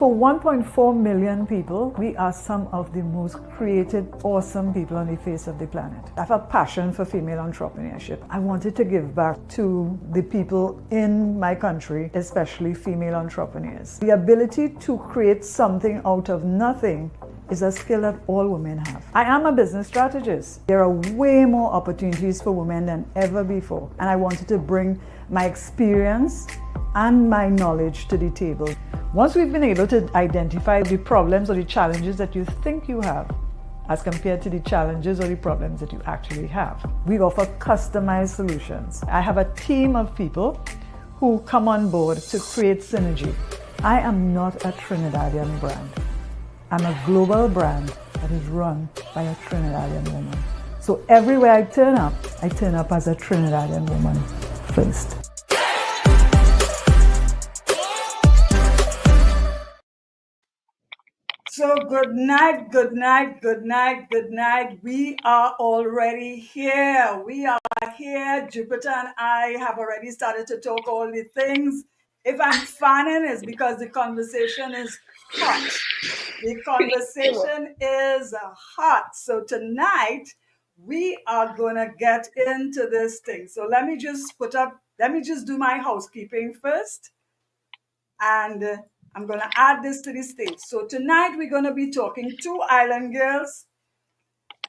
For 1.4 million people, we are some of the most creative, awesome people on the face of the planet. I have a passion for female entrepreneurship. I wanted to give back to the people in my country, especially female entrepreneurs. The ability to create something out of nothing is a skill that all women have. I am a business strategist. There are way more opportunities for women than ever before, and I wanted to bring my experience and my knowledge to the table. Once we've been able to identify the problems or the challenges that you think you have, as compared to the challenges or the problems that you actually have, we offer customized solutions. I have a team of people who come on board to create synergy. I am not a Trinidadian brand. I'm a global brand that is run by a Trinidadian woman. So everywhere I turn up as a Trinidadian woman first. So good night, good night, good night, good night. We are already here. We are here. Jupiter and I have already started to talk all the things. If I'm fanning, it's because the conversation is hot. The conversation is hot. So tonight, we are going to get into this thing. So let me just do my housekeeping first. And I'm going to add this to the stage. So tonight we're going to be talking two island girls,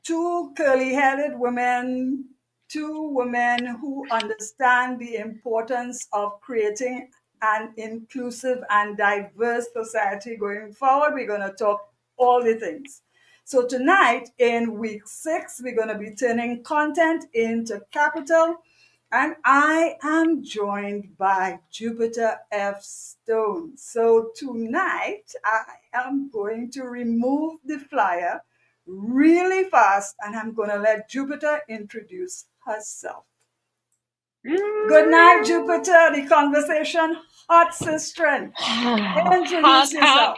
two curly-headed women, two women who understand the importance of creating an inclusive and diverse society going forward. We're going to talk all the things. So tonight in week 6, we're going to be turning content into capital. And I am joined by Jupiter F. Stone. So tonight I am going to remove the flyer really fast and I'm going to let Jupiter introduce herself. Good night, Jupiter. The conversation hot, sister. Introduce yourself.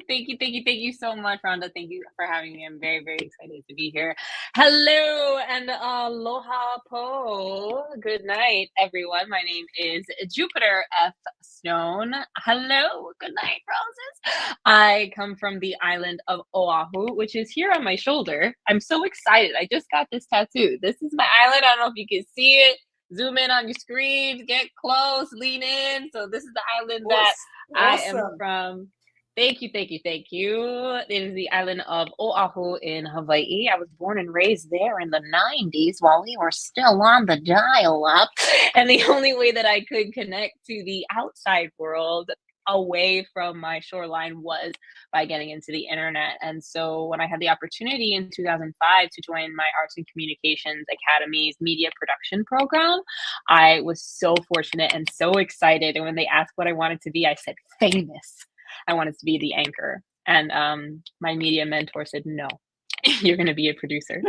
Thank you so much, Rhonda. Thank you for having me. I'm very, very excited to be here. Hello and aloha po. Good night, everyone. My name is Jupiter F. Stone. Hello. Good night, roses. I come from the island of Oahu, which is here on my shoulder. I'm so excited. I just got this tattoo. This is my island. I don't know if you can see it. Zoom in on your screen, get close, lean in. So this is the island that I am from. Thank you. It is the island of Oahu in Hawaii. I was born and raised there in the 90s while we were still on the dial-up. And the only way that I could connect to the outside world away from my shoreline was by getting into the internet. And so when I had the opportunity in 2005 to join my Arts and Communications Academy's media production program, I was so fortunate and so excited. And when they asked what I wanted to be, I said famous. I wanted to be the anchor. And my media mentor said, no, you're going to be a producer.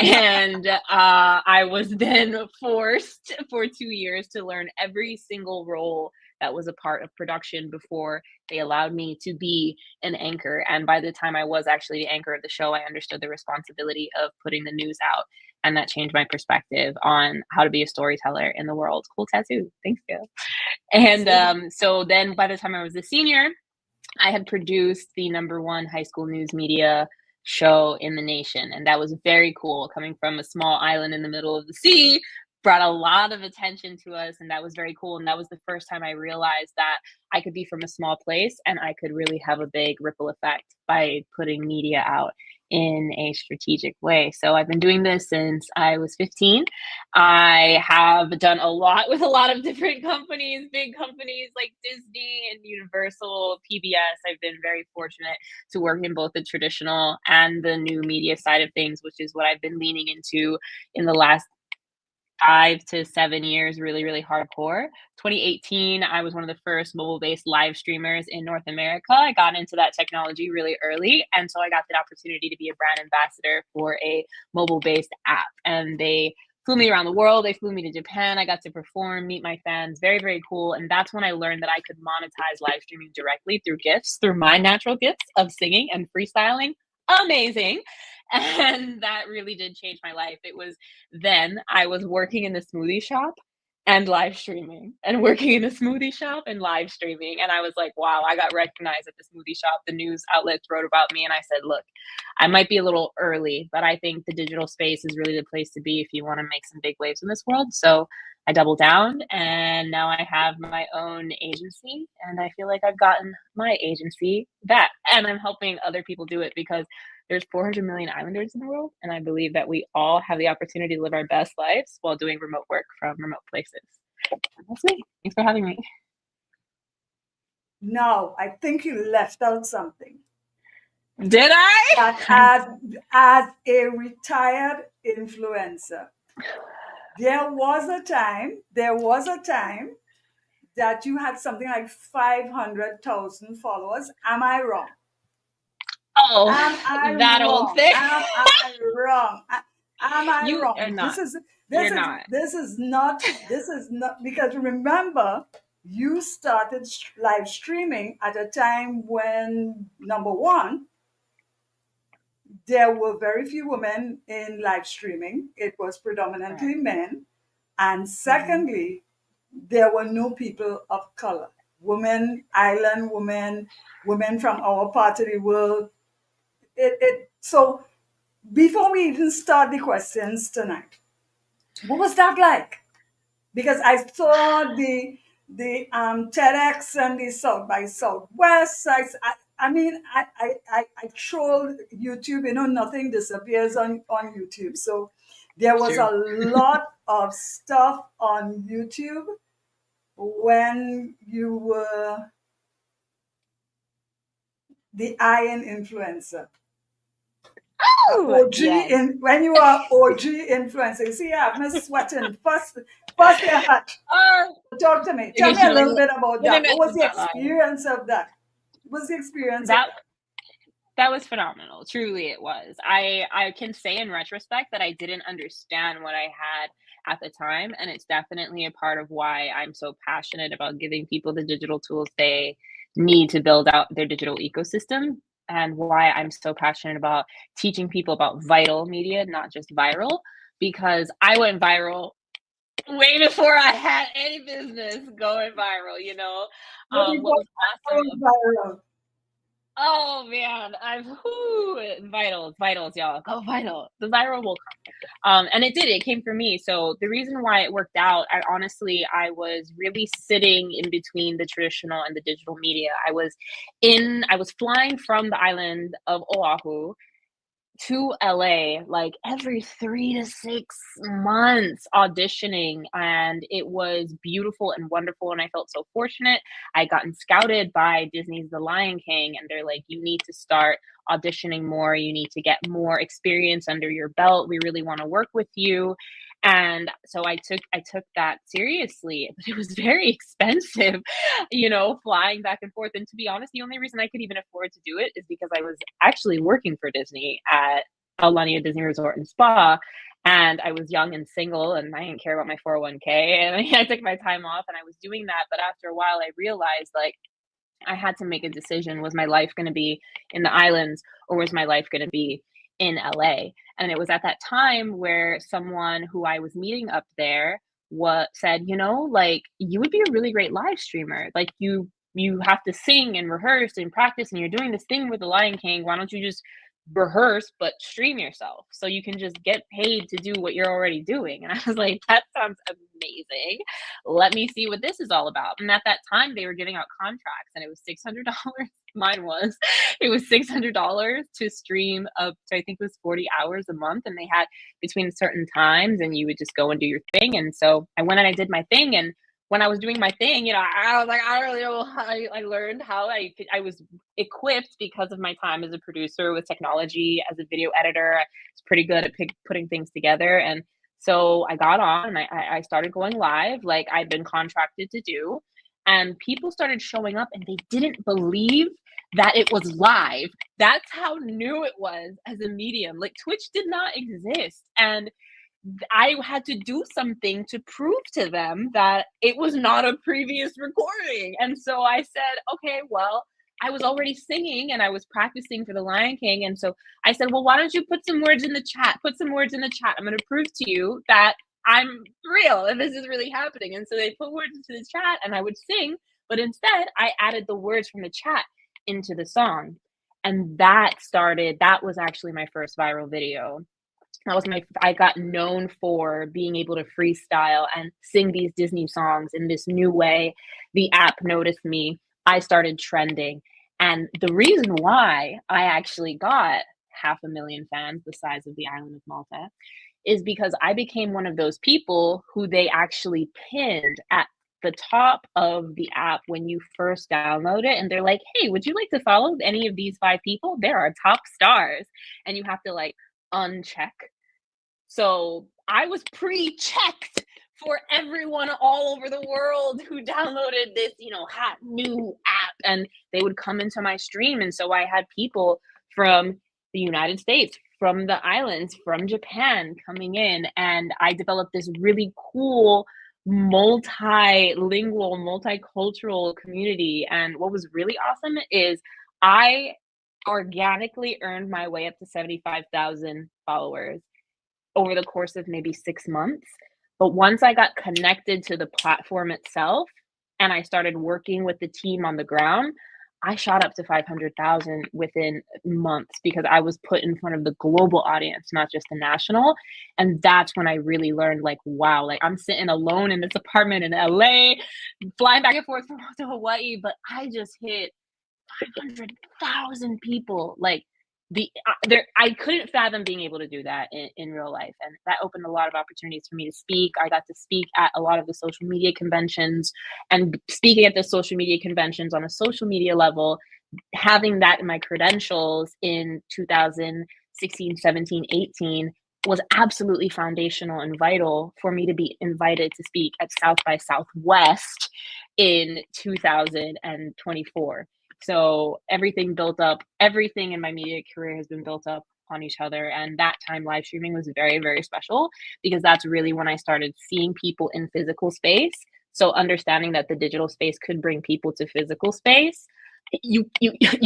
And I was then forced for 2 years to learn every single role that was a part of production before they allowed me to be an anchor. And by the time I was actually the anchor of the show, I understood the responsibility of putting the news out. And that changed my perspective on how to be a storyteller in the world. Cool tattoo. Thanks, Gail. And so then by the time I was a senior, I had produced the #1 high school news media show in the nation. And that was very cool. Coming from a small island in the middle of the sea, brought a lot of attention to us. And that was very cool. And that was the first time I realized that I could be from a small place and I could really have a big ripple effect by putting media out in a strategic way. So I've been doing this since I was 15. I have done a lot with a lot of different companies, big companies like Disney and Universal, PBS. I've been very fortunate to work in both the traditional and the new media side of things, which is what I've been leaning into in the last 5 to 7 years, really, really hardcore. 2018, I was one of the first mobile-based live streamers in North America. I got into that technology really early, and so I got the opportunity to be a brand ambassador for a mobile-based app. And they flew me around the world. They flew me to Japan. I got to perform, meet my fans. Very, very cool. And that's when I learned that I could monetize live streaming directly through gifts, through my natural gifts of singing and freestyling. Amazing. And that really did change my life. It was then I was working in the smoothie shop and live streaming and working in a smoothie shop and live streaming. And I was like, wow, I got recognized at the smoothie shop. The news outlets wrote about me. And I said, look, I might be a little early, but I think the digital space is really the place to be if you want to make some big waves in this world. So I doubled down and now I have my own agency. And I feel like I've gotten my agency back. And I'm helping other people do it because there's 400 million islanders in the world, and I believe that we all have the opportunity to live our best lives while doing remote work from remote places. And that's me. Thanks for having me. No, I think you left out something. Did I? That as a retired influencer, there was a time that you had something like 500,000 followers. Am I wrong? Oh, Am I that old wrong? thing. Am I wrong? Am I You wrong? are not. This You're not. is not because remember, you started live streaming at a time when, number one, there were very few women in live streaming. It was predominantly men. And secondly, there were no people of color. Women, island women, women from our part of the world. So before we even start the questions tonight, what was that like? Because I saw the TEDx and the South by Southwest. I trolled YouTube. You know, nothing disappears on YouTube. So there was True. a lot of stuff on YouTube when you were the iron influencer. Oh, OG yes. when you are OG influencer. You see, I've been sweating. First they're hot. Talk to me. Tell me a little bit about that. Internet What was is the not lying. experience of that? What was the experience of That that? that was phenomenal. Truly it was. I can say in retrospect that I didn't understand what I had at the time, and it's definitely a part of why I'm so passionate about giving people the digital tools they need to build out their digital ecosystem, and why I'm so passionate about teaching people about vital media, not just viral, because I went viral way before I had any business going viral, you know? What we What call was awesome. viral. Oh man, vitals, y'all. Go vital. The viral will come. And it did, it came for me. So the reason why it worked out, I was really sitting in between the traditional and the digital media. I was flying from the island of Oahu to LA like every 3 to 6 months auditioning, and it was beautiful and wonderful. And I felt so fortunate. I gotten scouted by Disney's The Lion King, and they're like, you need to start auditioning more. You need to get more experience under your belt. We really want to work with you. And so I took that seriously, but it was very expensive, flying back and forth. And to be honest, the only reason I could even afford to do it is because I was actually working for Disney at Aulania Disney Resort and Spa. And I was young and single, and I didn't care about my 401k. And I took my time off and I was doing that. But after a while, I realized like I had to make a decision. Was my life going to be in the islands, or was my life going to be in LA? And it was at that time where someone who I was meeting up there said, like, you would be a really great live streamer. Like, you have to sing and rehearse and practice, and you're doing this thing with the Lion King. Why don't you just rehearse but stream yourself so you can just get paid to do what you're already doing? And I was like, that sounds amazing. Let me see what this is all about. And at that time they were giving out contracts, and it was $600. Mine was. It was $600 to stream up to, I think it was 40 hours a month, and they had between certain times, and you would just go and do your thing. And so I went and I did my thing, and when I was doing my thing, I was like, I don't really know how I learned how I was equipped because of my time as a producer with technology, as a video editor. I was pretty good at putting things together. And so I got on and I started going live like I'd been contracted to do. And people started showing up and they didn't believe that it was live. That's how new it was as a medium. Like Twitch did not exist. And I had to do something to prove to them that it was not a previous recording. And so I said, okay, well, I was already singing and I was practicing for the Lion King. And so I said, well, why don't you put some words in the chat? Put some words in the chat. I'm going to prove to you that I'm real and this is really happening. And so they put words into the chat and I would sing, but instead I added the words from the chat into the song. And that was actually my first viral video. I got known for being able to freestyle and sing these Disney songs in this new way. The app noticed me. I started trending. And the reason why I actually got 500,000 fans, the size of the island of Malta, is because I became one of those people who they actually pinned at the top of the app when you first download it. And they're like, hey, would you like to follow any of these 5 people? They're our top stars. And you have to like uncheck. So I was pre-checked for everyone all over the world who downloaded this, hot new app, and they would come into my stream. And so I had people from the United States, from the islands, from Japan coming in, and I developed this really cool multilingual, multicultural community. And what was really awesome is I organically earned my way up to 75,000 followers over the course of maybe 6 months. But once I got connected to the platform itself and I started working with the team on the ground, I shot up to 500,000 within months because I was put in front of the global audience, not just the national. And that's when I really learned, like, wow, like I'm sitting alone in this apartment in LA, flying back and forth to Hawaii, but I just hit 500,000 people. Like, I couldn't fathom being able to do that in real life. And that opened a lot of opportunities for me to speak. I got to speak at a lot of the social media conventions, and speaking at the social media conventions on a social media level, having that in my credentials in 2016, 17, 18 was absolutely foundational and vital for me to be invited to speak at South by Southwest in 2024. So everything built up, everything in my media career has been built up on each other. And that time live streaming was very, very special because that's really when I started seeing people in physical space. So understanding that the digital space could bring people to physical space. You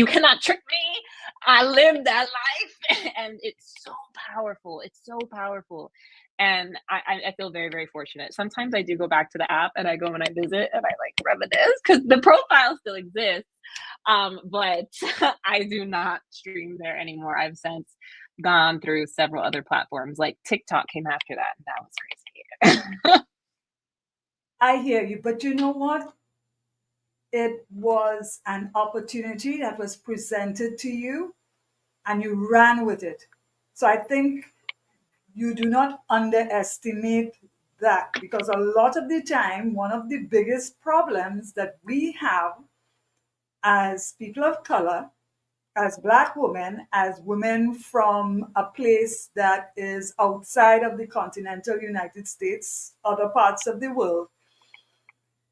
cannot trick me. I lived that life and it's so powerful. It's so powerful. And I feel very, very fortunate. Sometimes I do go back to the app and I go and I visit and I like reminisce because the profile still exists. But I do not stream there anymore. I've since gone through several other platforms. Like TikTok came after that, and that was crazy. I hear you, but you know what? It was an opportunity that was presented to you and you ran with it. So I think you do not underestimate that, because a lot of the time, one of the biggest problems that we have as people of color, as Black women, as women from a place that is outside of the continental United States, other parts of the world,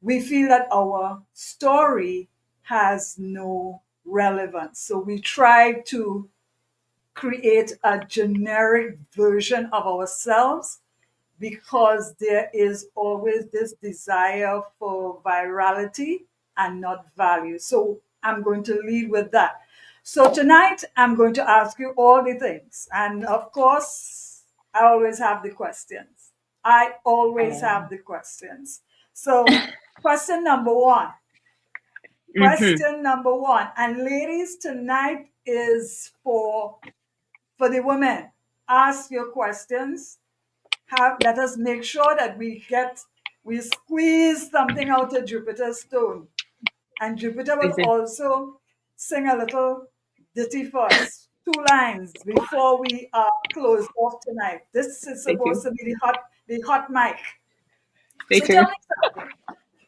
we feel that our story has no relevance. So we try to create a generic version of ourselves because there is always this desire for virality and not value. So I'm going to lead with that. So tonight I'm going to ask you all the things. And of course, I always have the questions. I always have the questions. So, question number one. Question number one. And ladies, tonight is for the women. Ask your questions. Let us make sure that we squeeze something out of Jupiter's stone. And Jupiter will Amazing. also sing a little ditty for us. 2 lines before we close off tonight. This is Stay tuned. supposed to be the hot mic. Stay So tell tuned. me something.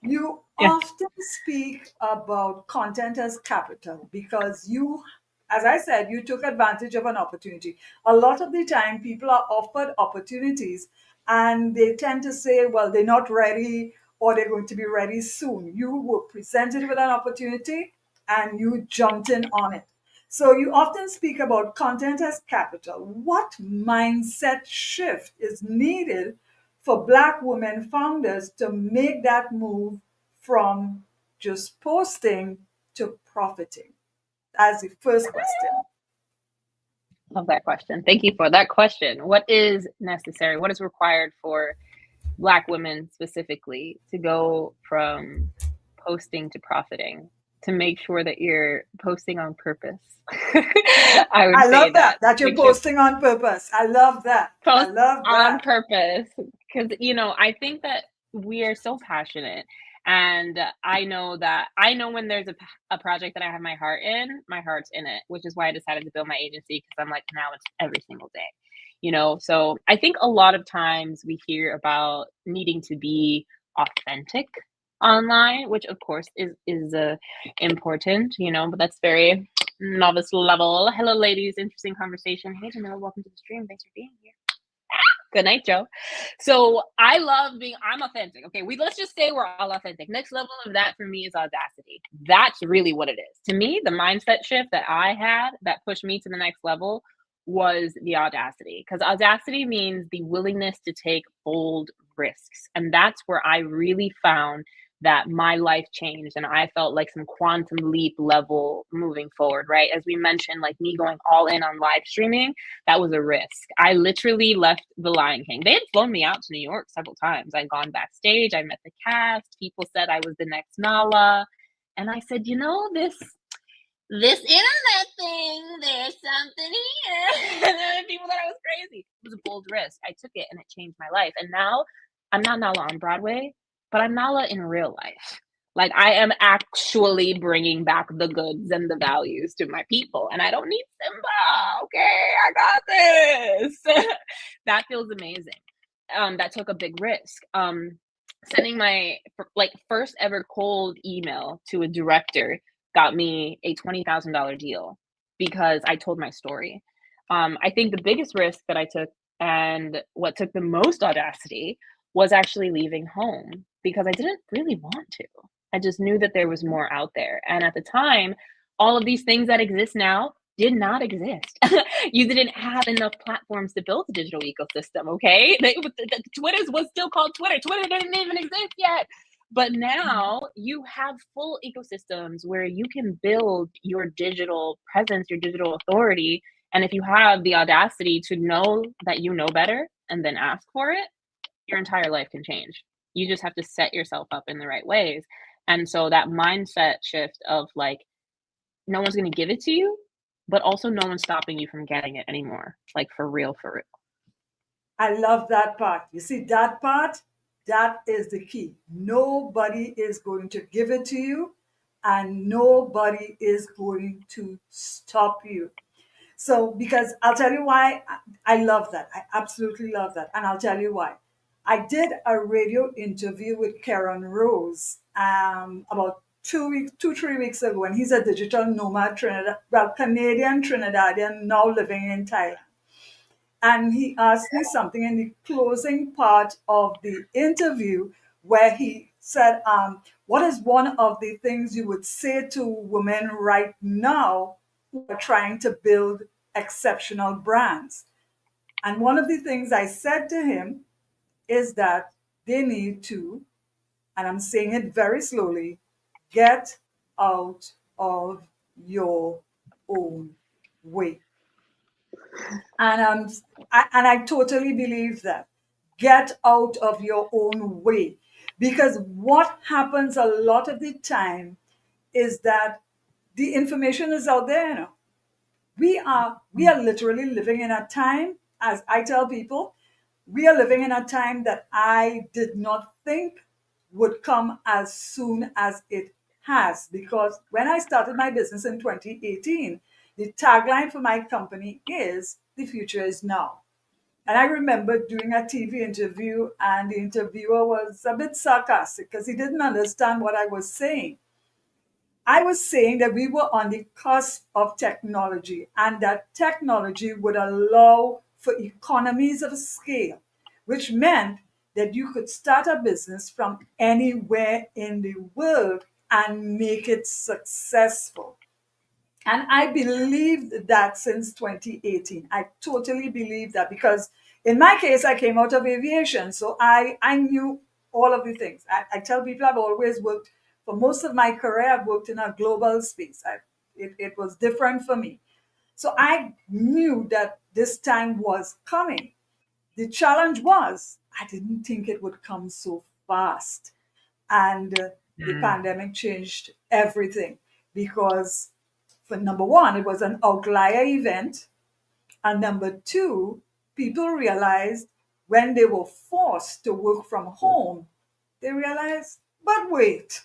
You Yeah. often speak about content as capital because you, as I said, you took advantage of an opportunity. A lot of the time, people are offered opportunities and they tend to say, well, they're not ready or they're going to be ready soon. You were presented with an opportunity and you jumped in on it. So you often speak about content as capital. What mindset shift is needed for Black women founders to make that move from just posting to profiting? As the first question. Love that question. Thank you for that question. What is necessary? What is required for Black women specifically to go from posting to profiting, to make sure that you're posting on purpose. I would I say love that. that you're Make sure posting on purpose. I love that. I post love on that. purpose, because I think that we are so passionate, and I know when there's a project that I have my heart's in it, which is why I decided to build my agency, because I'm like, now it's every single day. So I think a lot of times we hear about needing to be authentic online, which of course is important, but that's very novice level. Hello ladies, interesting conversation. Hey Janelle, welcome to the stream, thanks for being here. Good night, Joe. So I'm authentic. Okay, let's just say we're all authentic. Next level of that for me is audacity. That's really what it is. To me, the mindset shift that I had that pushed me to the next level was the audacity. Because audacity means the willingness to take bold risks. And that's where I really found that my life changed and I felt like some quantum leap level moving forward, right? As we mentioned, like me going all in on live streaming, that was a risk. I literally left The Lion King. They had flown me out to New York several times. I'd gone backstage, I met the cast, people said I was the next Nala. And I said, this internet thing, there's something here. And then people thought I was crazy. It was a bold risk. I took it and it changed my life. And now I'm not Nala on Broadway, but I'm Nala in real life. Like I am actually bringing back the goods and the values to my people. And I don't need Simba. Okay, I got this. That feels amazing. That took a big risk. Sending my first ever cold email to a director got me a $20,000 deal because I told my story. I think the biggest risk that I took and what took the most audacity was actually leaving home because I didn't really want to. I just knew that there was more out there. And at the time, all of these things that exist now did not exist. You didn't have enough platforms to build a digital ecosystem, okay? Twitter was still called Twitter. Twitter didn't even exist yet. But now you have full ecosystems where you can build your digital presence, your digital authority. And if you have the audacity to know that you know better and then ask for it, your entire life can change. You just have to set yourself up in the right ways. And so that mindset shift of like, no one's going to give it to you, but also no one's stopping you from getting it anymore. Like for real, for real. I love that part. You see, that part, that is the key. Nobody is going to give it to you, and nobody is going to stop you. So, because I'll tell you why I love that. I absolutely love that. And I'll tell you why. I did a radio interview with Karen Rose about 2 weeks, 3 weeks ago, and he's a digital nomad Canadian Trinidadian, now living in Thailand. And he asked me something in the closing part of the interview where he said, what is one of the things you would say to women right now who are trying to build exceptional brands? And one of the things I said to him is that they need to, and I'm saying it very slowly, get out of your own way. And I totally believe that. Get out of your own way. Because what happens a lot of the time is that the information is out there. We are literally living in a time, as I tell people, we are living in a time that I did not think would come as soon as it has. Because when I started my business in 2018, the tagline for my company is the future is now. And I remember doing a TV interview, and the interviewer was a bit sarcastic because he didn't understand what I was saying. I was saying that we were on the cusp of technology and that technology would allow for economies of scale, which meant that you could start a business from anywhere in the world and make it successful. And I believed that since 2018. I totally believe that because in my case, I came out of aviation. So I knew all of the things. I tell people I've always worked, for most of my career, I've worked in a global space. It was different for me. So I knew that this time was coming. The challenge was, I didn't think it would come so fast. And the pandemic changed everything because, for number one, it was an outlier event. And number two, people realized when they were forced to work from home, they realized, but wait,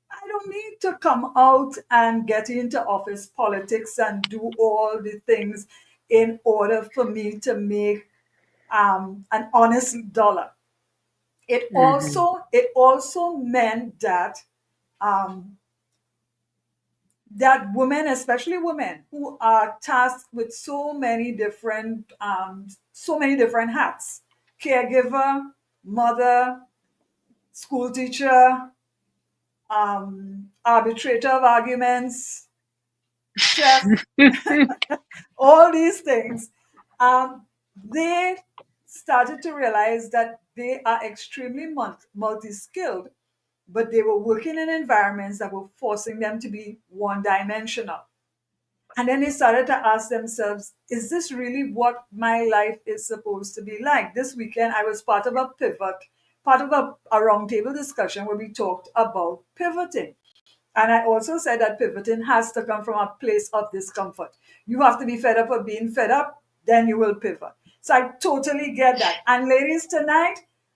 I don't need to come out and get into office politics and do all the things in order for me to make an honest dollar. It also meant that um, that women, especially women who are tasked with so many different hats, caregiver, mother, school teacher, arbitrator of arguments, chef, all these things, um, they started to realize that they are extremely multi-skilled, but they were working in environments that were forcing them to be one-dimensional. And then they started to ask themselves, is this really what my life is supposed to be like? This weekend, I was part of a pivot, part of a roundtable discussion where we talked about pivoting. And I also said that pivoting has to come from a place of discomfort. You have to be fed up of being fed up, then you will pivot. So I totally get that. And ladies, tonight,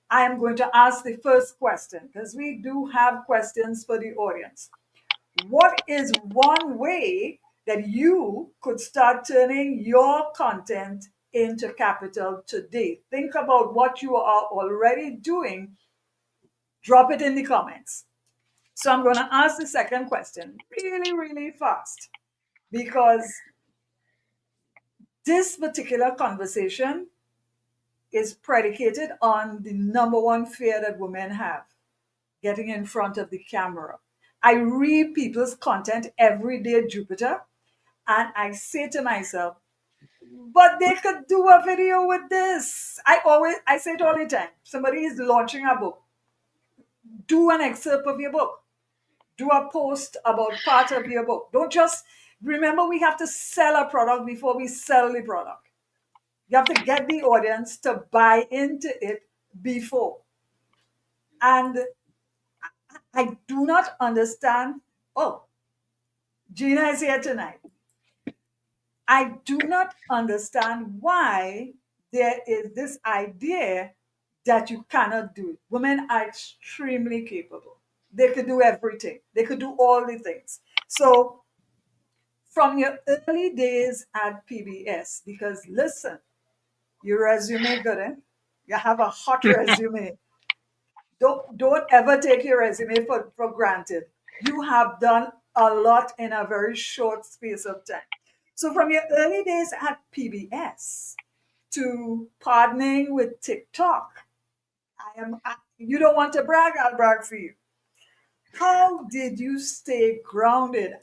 I am going to ask the first question because we do have questions for the audience. What is one way that you could start turning your content into capital today? Think about what you are already doing. Drop it in the comments. So I'm going to ask the second question really, really fast because this particular conversation is predicated on the number one fear that women have: getting in front of the camera. I read people's content every day, Jupiter, and I say to myself, but they could do a video with this. I say it all the time. Somebody is launching a book. Do an excerpt of your book. Do a post about part of your book. Don't just remember, we have to sell a product before we sell the product. You have to get the audience to buy into it before. And I do not understand. Oh, Gina is here tonight. I do not understand why there is this idea that you cannot do it. Women are extremely capable. They could do everything. They could do all the things. So from your early days at PBS, because listen, your resume good, eh? You have a hot resume. Don't ever take your resume for granted. You have done a lot in a very short space of time. So from your early days at PBS to partnering with TikTok, you don't want to brag, I'll brag for you. How did you stay grounded?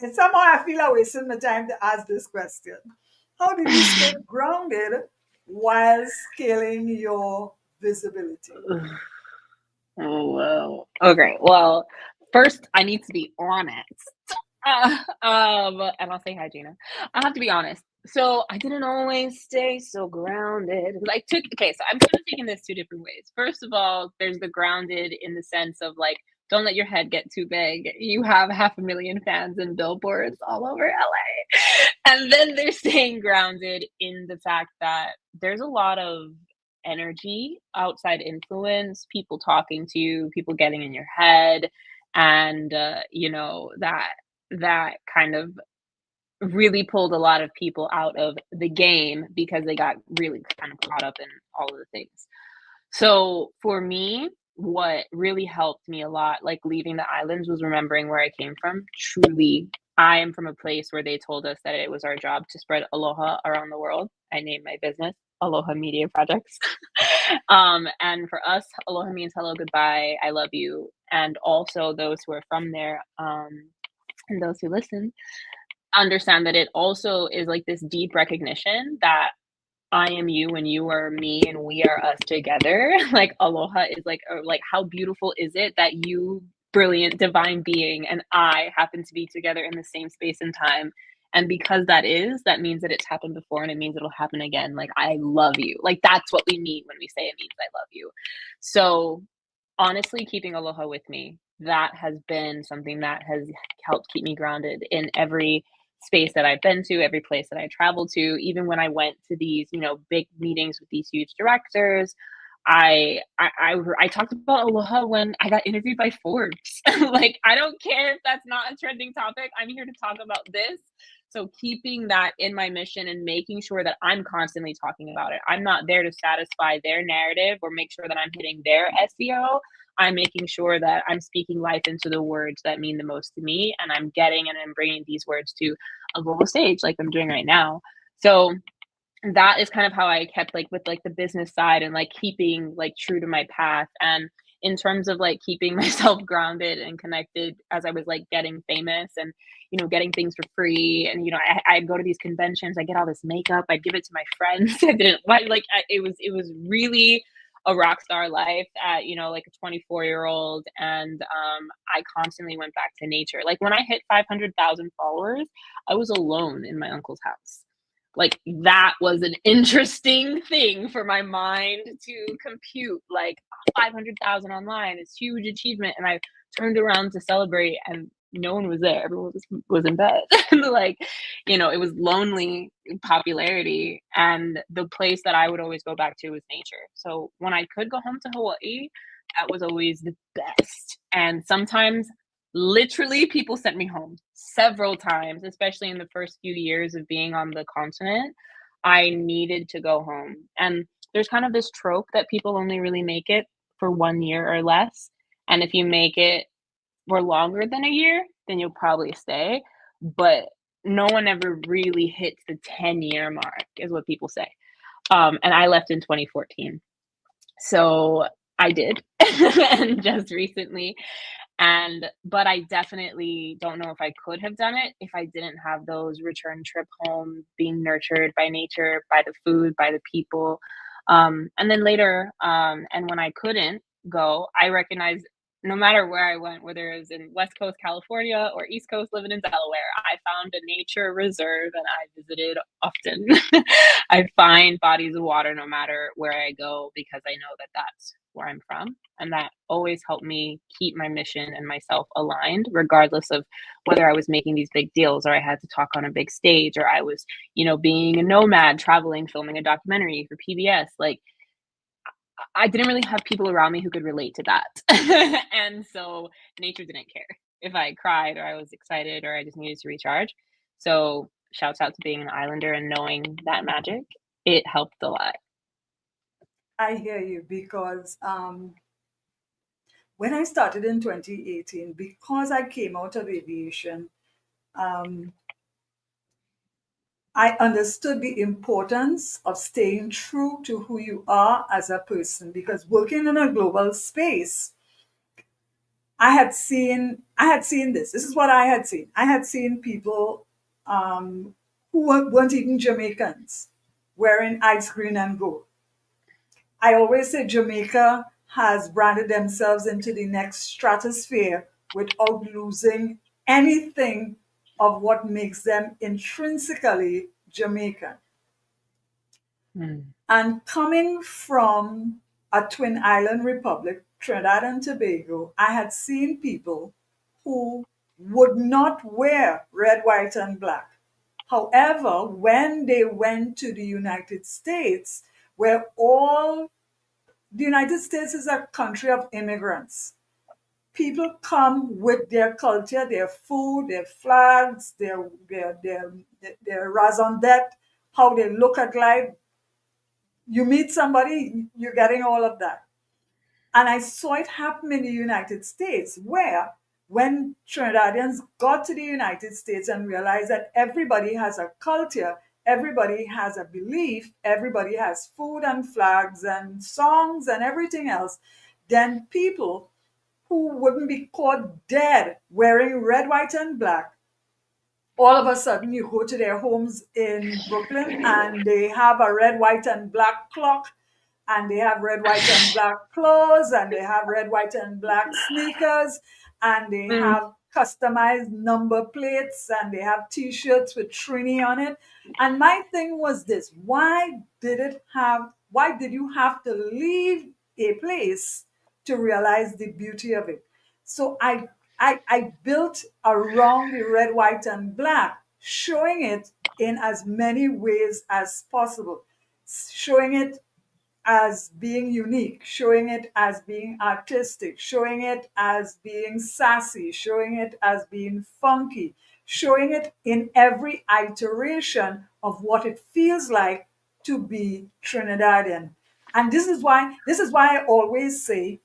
Somehow I feel I'm wasting my time to ask this question. How did you stay grounded while scaling your visibility? Oh, wow. Okay. Well, first I need to be honest. And I'll say hi, Gina. I have to be honest. So I didn't always stay so grounded. So I'm kind of taking this two different ways. First of all, there's the grounded in the sense of like, don't let your head get too big. You have 500,000 fans and billboards all over LA. And then they're staying grounded in the fact that there's a lot of energy, outside influence, people talking to you, people getting in your head, and that kind of really pulled a lot of people out of the game because they got really kind of caught up in all of the things. So for me, what really helped me a lot, like leaving the islands, was remembering where I came from. Truly, I am from a place where they told us that it was our job to spread aloha around the world. I named my business Aloha Media Projects. And for us, aloha means hello, goodbye, I love you. And also those who are from there, and those who listen, understand that it also is like this deep recognition that I am you and you are me and we are us together. Like aloha is like how beautiful is it that you, brilliant divine being, and I happen to be together in the same space and time, And because that means that it's happened before and it means it'll happen again. Like, I love you. Like, that's what we mean when we say it means I love you. So honestly, keeping aloha with me, that has been something that has helped keep me grounded in every space that I've been to, every place that I traveled to, even when I went to these, big meetings with these huge directors. I talked about aloha when I got interviewed by Forbes. Like, I don't care if that's not a trending topic. I'm here to talk about this. So keeping that in my mission and making sure that I'm constantly talking about it. I'm not there to satisfy their narrative or make sure that I'm hitting their SEO. I'm making sure that I'm speaking life into the words that mean the most to me, and I'm getting and I'm bringing these words to a global stage like I'm doing right now. So that is kind of how I kept like with like the business side and like keeping like true to my path. And in terms of like keeping myself grounded and connected as I was like getting famous and getting things for free, and I'd go to these conventions, I get all this makeup, I'd give it to my friends. I didn't it was really a rock star life at like a 24-year-old. And I constantly went back to nature. Like, when I hit 500,000 followers, I was alone in my uncle's house. Like, that was an interesting thing for my mind to compute. Like, 500,000 online is huge achievement, and I turned around to celebrate, and no one was there. Everyone was in bed. Like, it was lonely popularity, and the place that I would always go back to was nature. So when I could go home to Hawaii, that was always the best. And sometimes literally people sent me home several times, especially in the first few years of being on the continent. I needed to go home. And there's kind of this trope that people only really make it for 1 year or less. And if you make it for longer than a year, then you'll probably stay. But no one ever really hits the 10-year mark, is what people say. And I left in 2014. So I did. And just recently. But I definitely don't know if I could have done it if I didn't have those return trip home, being nurtured by nature, by the food, by the people. And then later, and when I couldn't go, I recognized no matter where I went, whether it was in West Coast California or East Coast living in Delaware, I found a nature reserve and I visited often. I find bodies of water no matter where I go, because I know that that's where I'm from. And that always helped me keep my mission and myself aligned, regardless of whether I was making these big deals or I had to talk on a big stage or I was, being a nomad, traveling, filming a documentary for PBS. Like, I didn't really have people around me who could relate to that. And so nature didn't care if I cried or I was excited or I just needed to recharge. So shouts out to being an islander and knowing that magic. It helped a lot. I hear you, because when I started in 2018, because I came out of aviation, um, I understood the importance of staying true to who you are as a person, because working in a global space, I had seen this. This is what I had seen. I had seen people who weren't even Jamaicans wearing ice green and gold. I always say Jamaica has branded themselves into the next stratosphere without losing anything of what makes them intrinsically Jamaican. Mm. And coming from a twin island republic, Trinidad and Tobago, I had seen people who would not wear red, white, and black. However, when they went to the United States, where all the United States is a country of immigrants. People come with their culture, their food, their flags, their raison d'etre, how they look at life. You meet somebody, you're getting all of that. And I saw it happen in the United States, where when Trinidadians got to the United States and realized that everybody has a culture, everybody has a belief, everybody has food and flags and songs and everything else, then people who wouldn't be caught dead wearing red, white, and black, all of a sudden you go to their homes in Brooklyn and they have a red, white, and black clock, and they have red, white, and black clothes, and they have red, white, and black sneakers, and they Mm. have customized number plates and they have t-shirts with Trini on it. And my thing was this: why did you have to leave a place to realize the beauty of it? So I built around the red, white, and black, showing it in as many ways as possible, showing it as being unique, showing it as being artistic, showing it as being sassy, showing it as being funky, showing it in every iteration of what it feels like to be Trinidadian. And this is why I always say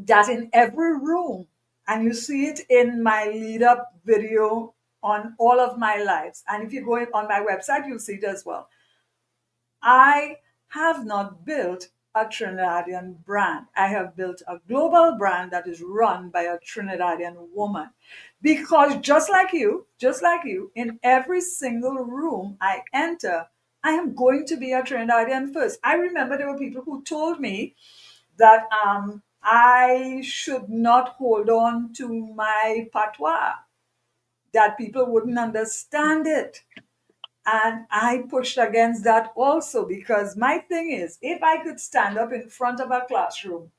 that in every room, and you see it in my lead up video on all of my lives, and if you go on my website, you'll see it as well. I have not built a Trinidadian brand. I have built a global brand that is run by a Trinidadian woman. Because just like you, in every single room I enter, I am going to be a Trinidadian first. I remember there were people who told me that I should not hold on to my patois, that people wouldn't understand it. And I pushed against that also, because my thing is, if I could stand up in front of a classroom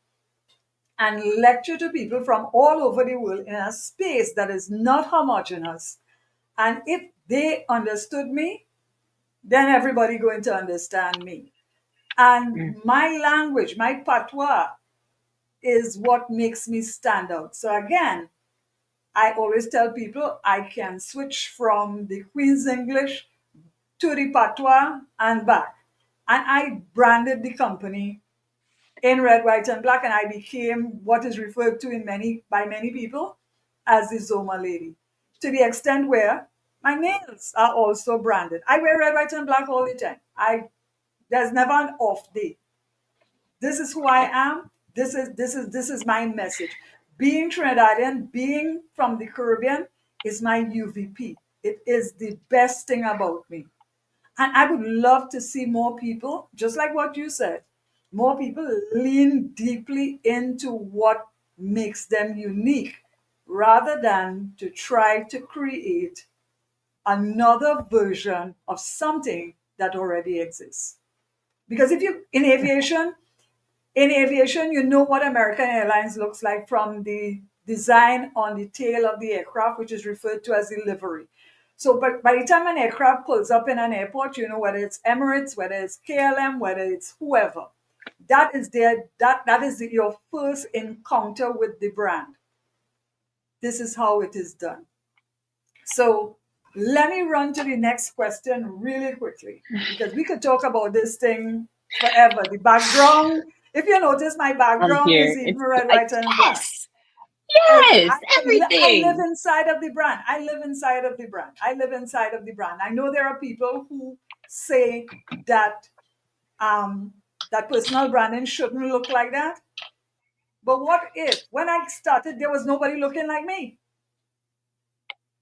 and lecture to people from all over the world in a space that is not homogeneous, and if they understood me, then everybody going to understand me. And my language, my patois, is what makes me stand out. So again, I always tell people I can switch from the Queen's English to the patois and back. And I branded the company in red, white, and black, and I became what is referred to by many people as the Zoma lady. To the extent where my nails are also branded. I wear red, white, and black all the time. There's never an off day. This is who I am. This is my message. Being Trinidadian, being from the Caribbean, is my UVP. It is the best thing about me. And I would love to see more people, just like what you said, more people lean deeply into what makes them unique rather than to try to create another version of something that already exists. Because if you in aviation, you know what American Airlines looks like from the design on the tail of the aircraft, which is referred to as the livery. So, but by the time an aircraft pulls up in an airport, you know whether it's Emirates, whether it's KLM, whether it's whoever. That is your first encounter with the brand. This is how it is done. So let me run to the next question really quickly, because we could talk about this thing forever. The background, if you notice, my I'm background is here. in It's red, like, white, and black. yes, I, yes, I live everything. inside of the brand. I live inside of the brand. I live inside of the brand. I know there are people who say that um, that personal branding shouldn't look like that. But what if, when I started, there was nobody looking like me?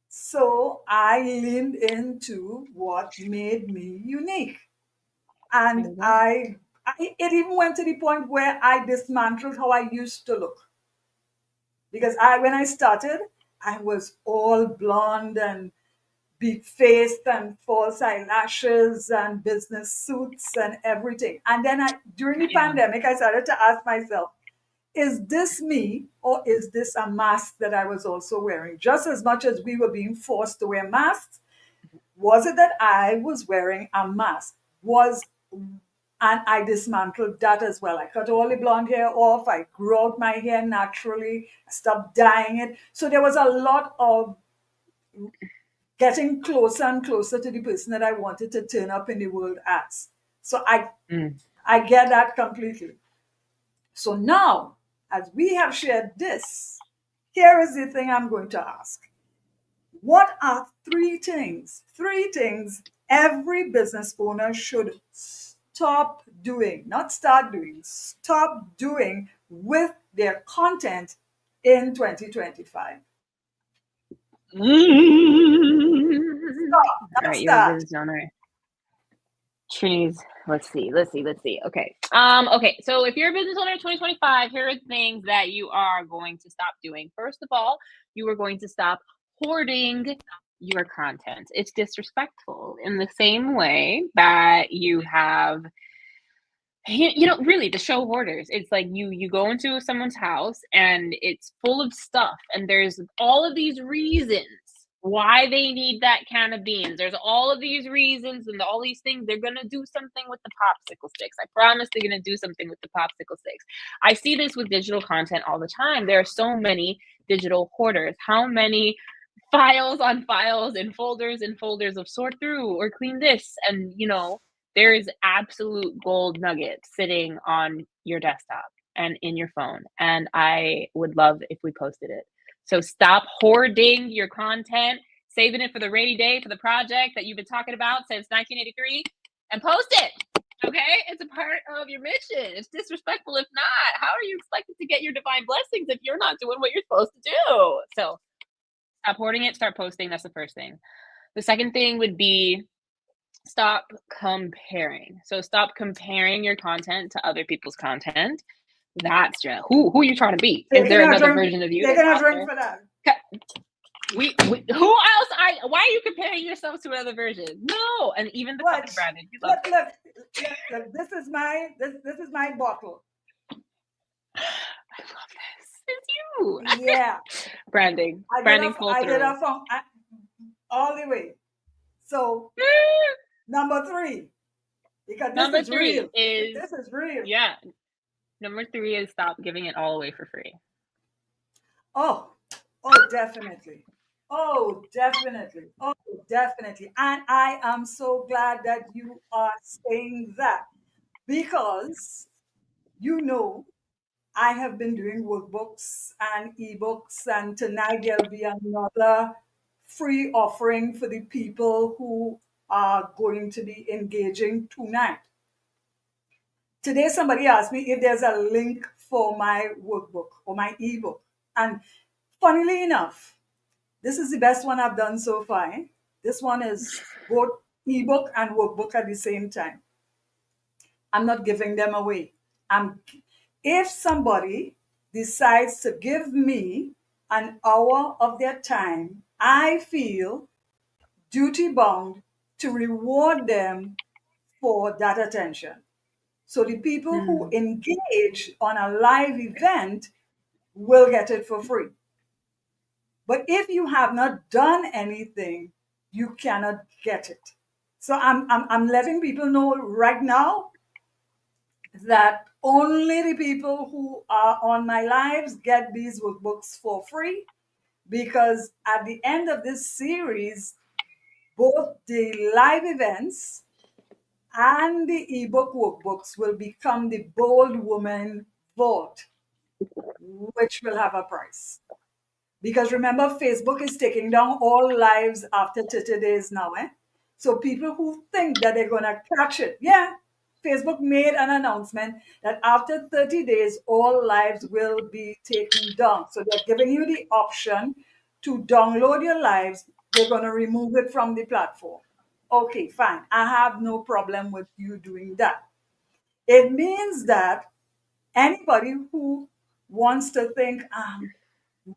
So I leaned into what made me unique. There And you go. it even went to the point where I dismantled how I used to look. Because when I started, I was all blonde and big faced and false eyelashes and business suits and everything. And then during the Yeah. pandemic, I started to ask myself, is this me, or is this a mask that I was also wearing? Just as much as we were being forced to wear masks, was it that I was wearing a mask? And I dismantled that as well. I cut all the blonde hair off. I grew out my hair naturally. I stopped dyeing it. So there was a lot of getting closer and closer to the person that I wanted to turn up in the world as. So Mm. I get that completely. So now, as we have shared this, here is the thing I'm going to ask. What are three things every business owner should stop doing, not start doing, stop doing with their content in 2025? Stop, All not right, you're a start. business owner. Trees. Let's see. Okay. Okay. So if you're a business owner in 2025, here are things that you are going to stop doing. First of all, you are going to stop hoarding your content. It's disrespectful in the same way that you have, you know, really, the show hoarders. It's like you go into someone's house and it's full of stuff, and there's all of these reasons why they need that can of beans. There's all of these reasons and all these things. They're gonna do something with the popsicle sticks. I promise they're gonna do something with the popsicle sticks. I see this with digital content all the time. There are so many digital hoarders. How many files on files and folders of sort through or clean this, and you know, there is absolute gold nuggets sitting on your desktop and in your phone, and I would love if we posted it. So stop hoarding your content, saving it for the rainy day for the project that you've been talking about since 1983, and post it. Okay, it's a part of your mission. It's disrespectful if not. How are you expected to get your divine blessings if you're not doing what you're supposed to do? So stop hoarding it, start posting. That's the first thing. The second thing would be stop comparing. So stop comparing your content to other people's content. That's just who are you trying to be? Is there another version of you that's out there? For that. We who else? Why are you comparing yourself to another version? No, and even the company branded. Look, this is my bottle. I love this. It's you. Yeah. Branding. I get off from all the way. So number 3, because this is real. This is real. Yeah. Number 3 is stop giving it all away for free. Oh, definitely. Oh, definitely. Oh, definitely. And I am so glad that you are saying that, because, you know, I have been doing workbooks and ebooks, and tonight there'll be another free offering for the people who are going to be engaging tonight. Today, somebody asked me if there's a link for my workbook or my ebook. And funnily enough, this is the best one I've done so far. This one is both ebook and workbook at the same time. I'm not giving them away. If somebody decides to give me an hour of their time, I feel duty bound to reward them for that attention. So the people who engage on a live event will get it for free. But if you have not done anything, you cannot get it. So I'm letting people know right now that only the people who are on my lives get these workbooks for free, because at the end of this series, both the live events and the ebook workbooks will become the Bold Woman Vault, which will have a price. Because remember, Facebook is taking down all lives after 30 days now. So people who think that they're going to catch it, Facebook made an announcement that after 30 days, all lives will be taken down. So they're giving you the option to download your lives. They're going to remove it from the platform. Okay, fine. I have no problem with you doing that. It means that anybody who wants to think,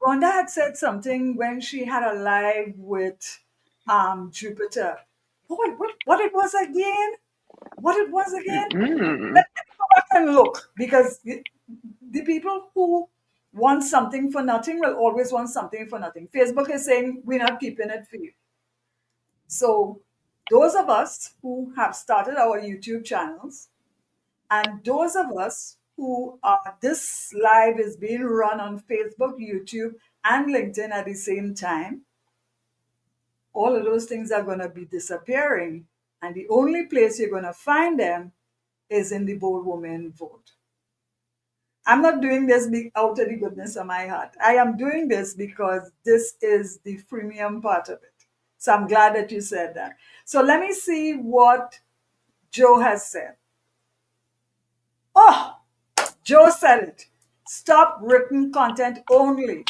Rhonda had said something when she had a live with Jupiter. What it was again? What it was again? Let me go back and look, because the people who want something for nothing will always want something for nothing. Facebook is saying we're not keeping it for you. So those of us who have started our YouTube channels, and those of us who are, this live is being run on Facebook, YouTube, and LinkedIn at the same time, all of those things are going to be disappearing. And the only place you're going to find them is in the Bold Woman Vault. I'm not doing this out of the goodness of my heart. I am doing this because this is the freemium part of it. So I'm glad that you said that. So let me see what Joe has said. Oh, Joe said it. Stop written content only.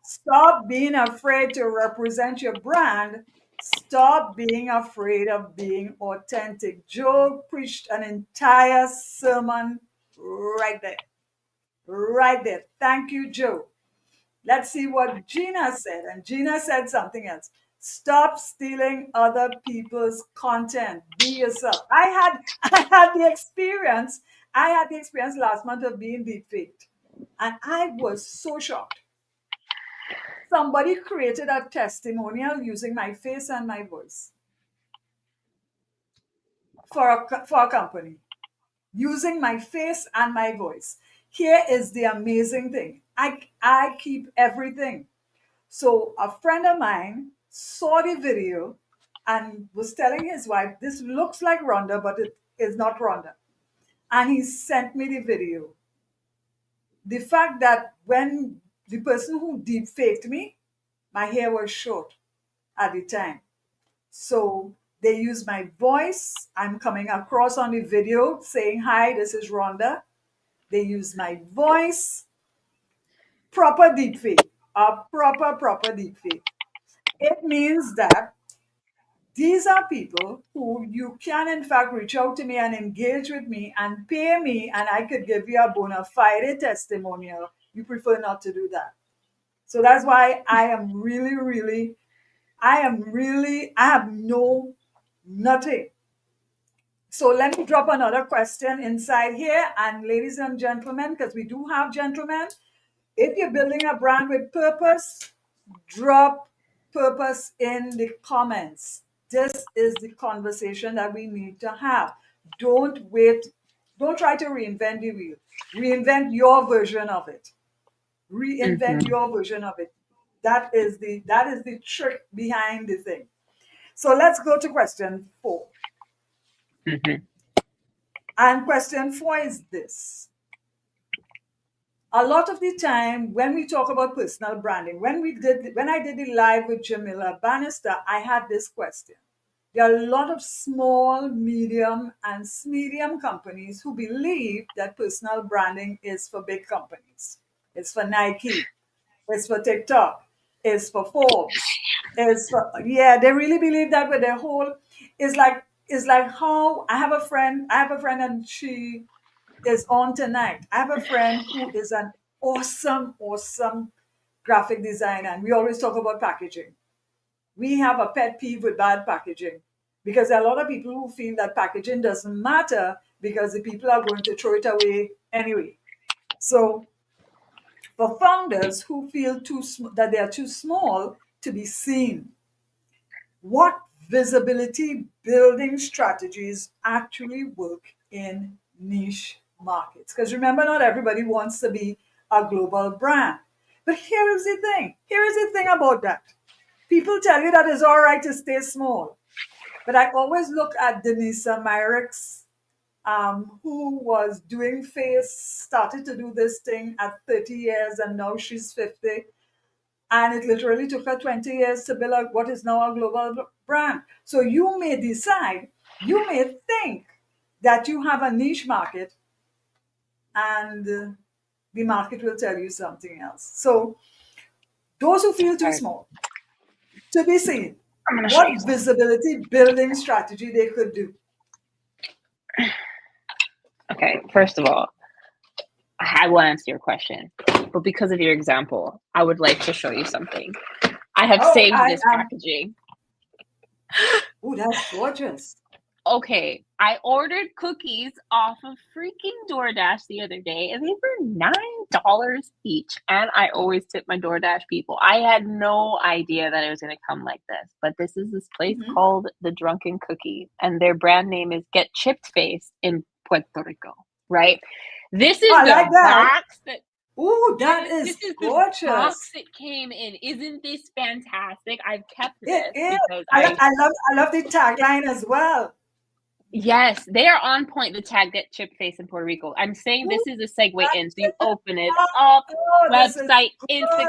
Stop being afraid to represent your brand. Stop being afraid of being authentic. Joe preached an entire sermon right there. Right there. Thank you, Joe. Let's see what Gina said. And Gina said something else. Stop stealing other people's content. Be yourself. I had the experience. I had the experience last month of being deepfaked. And I was so shocked. Somebody created a testimonial using my face and my voice for a company, using my face and my voice. Here is the amazing thing. I keep everything. So a friend of mine saw the video and was telling his wife, this looks like Rhonda, but it is not Rhonda. And he sent me the video. The fact that when the person who deep faked me, my hair was short at the time. So they use my voice. I'm coming across on the video saying, hi, this is Rhonda. They use my voice. Proper deepfake. A proper deepfake. It means that these are people who you can, in fact, reach out to me and engage with me and pay me, and I could give you a bona fide testimonial. You prefer not to do that. So that's why I am really, I have no, nothing. So let me drop another question inside here. And ladies and gentlemen, because we do have gentlemen, if you're building a brand with purpose, drop purpose in the comments. This is the conversation that we need to have. Don't wait. Don't try to reinvent the wheel. Reinvent your version of it. Reinvent Mm-hmm. your version of it. That is the trick behind the thing. So let's go to question 4. Mm-hmm. And question 4 is this. A lot of the time when we talk about personal branding, when I did the live with Jamila Bannister, I had this question. There are a lot of small, medium, and medium companies who believe that personal branding is for big companies. It's for Nike, it's for TikTok, it's for Forbes, it's for, yeah, they really believe that with their whole, it's like how I have a friend and she is on tonight. I have a friend who is an awesome graphic designer, and we always talk about packaging. We have a pet peeve with bad packaging because there are a lot of people who feel that packaging doesn't matter because the people are going to throw it away anyway. So, for founders who feel that they are too small to be seen, what visibility building strategies actually work in niche markets? Because remember, not everybody wants to be a global brand. But here is the thing. Here is the thing about that. People tell you that it's all right to stay small. But I always look at Denisa Myricks, who was doing face, started to do this thing at 30 years, and now she's 50. And it literally took her 20 years to build what is now a global brand. So you may decide, you may think that you have a niche market, and the market will tell you something else. So those who feel too Sorry. small to be seen, I'm going to show you what something. visibility building strategy they could do? Okay, first of all, I will answer your question, but because of your example, I would like to show you something. I have Oh, saved I this am. packaging. Oh, that's gorgeous. Okay, I ordered cookies off of freaking DoorDash the other day, and they were $9 each. And I always tip my DoorDash people. I had no idea that it was going to come like this, but this is this place Mhm. called The Drunken Cookie, and their brand name is Get Chipped Face in Puerto Rico, right? This Oh, is I like the that. box that Oh, that this is is the box gorgeous. it came in. Isn't this fantastic? I've kept It this is. because I I love the tagline as well. Yes, they are on point. The tag Get Chip Face in Puerto Rico. I'm saying Ooh, this is a segue in. So you that's it. open it up, Oh, this is website, good. Insta.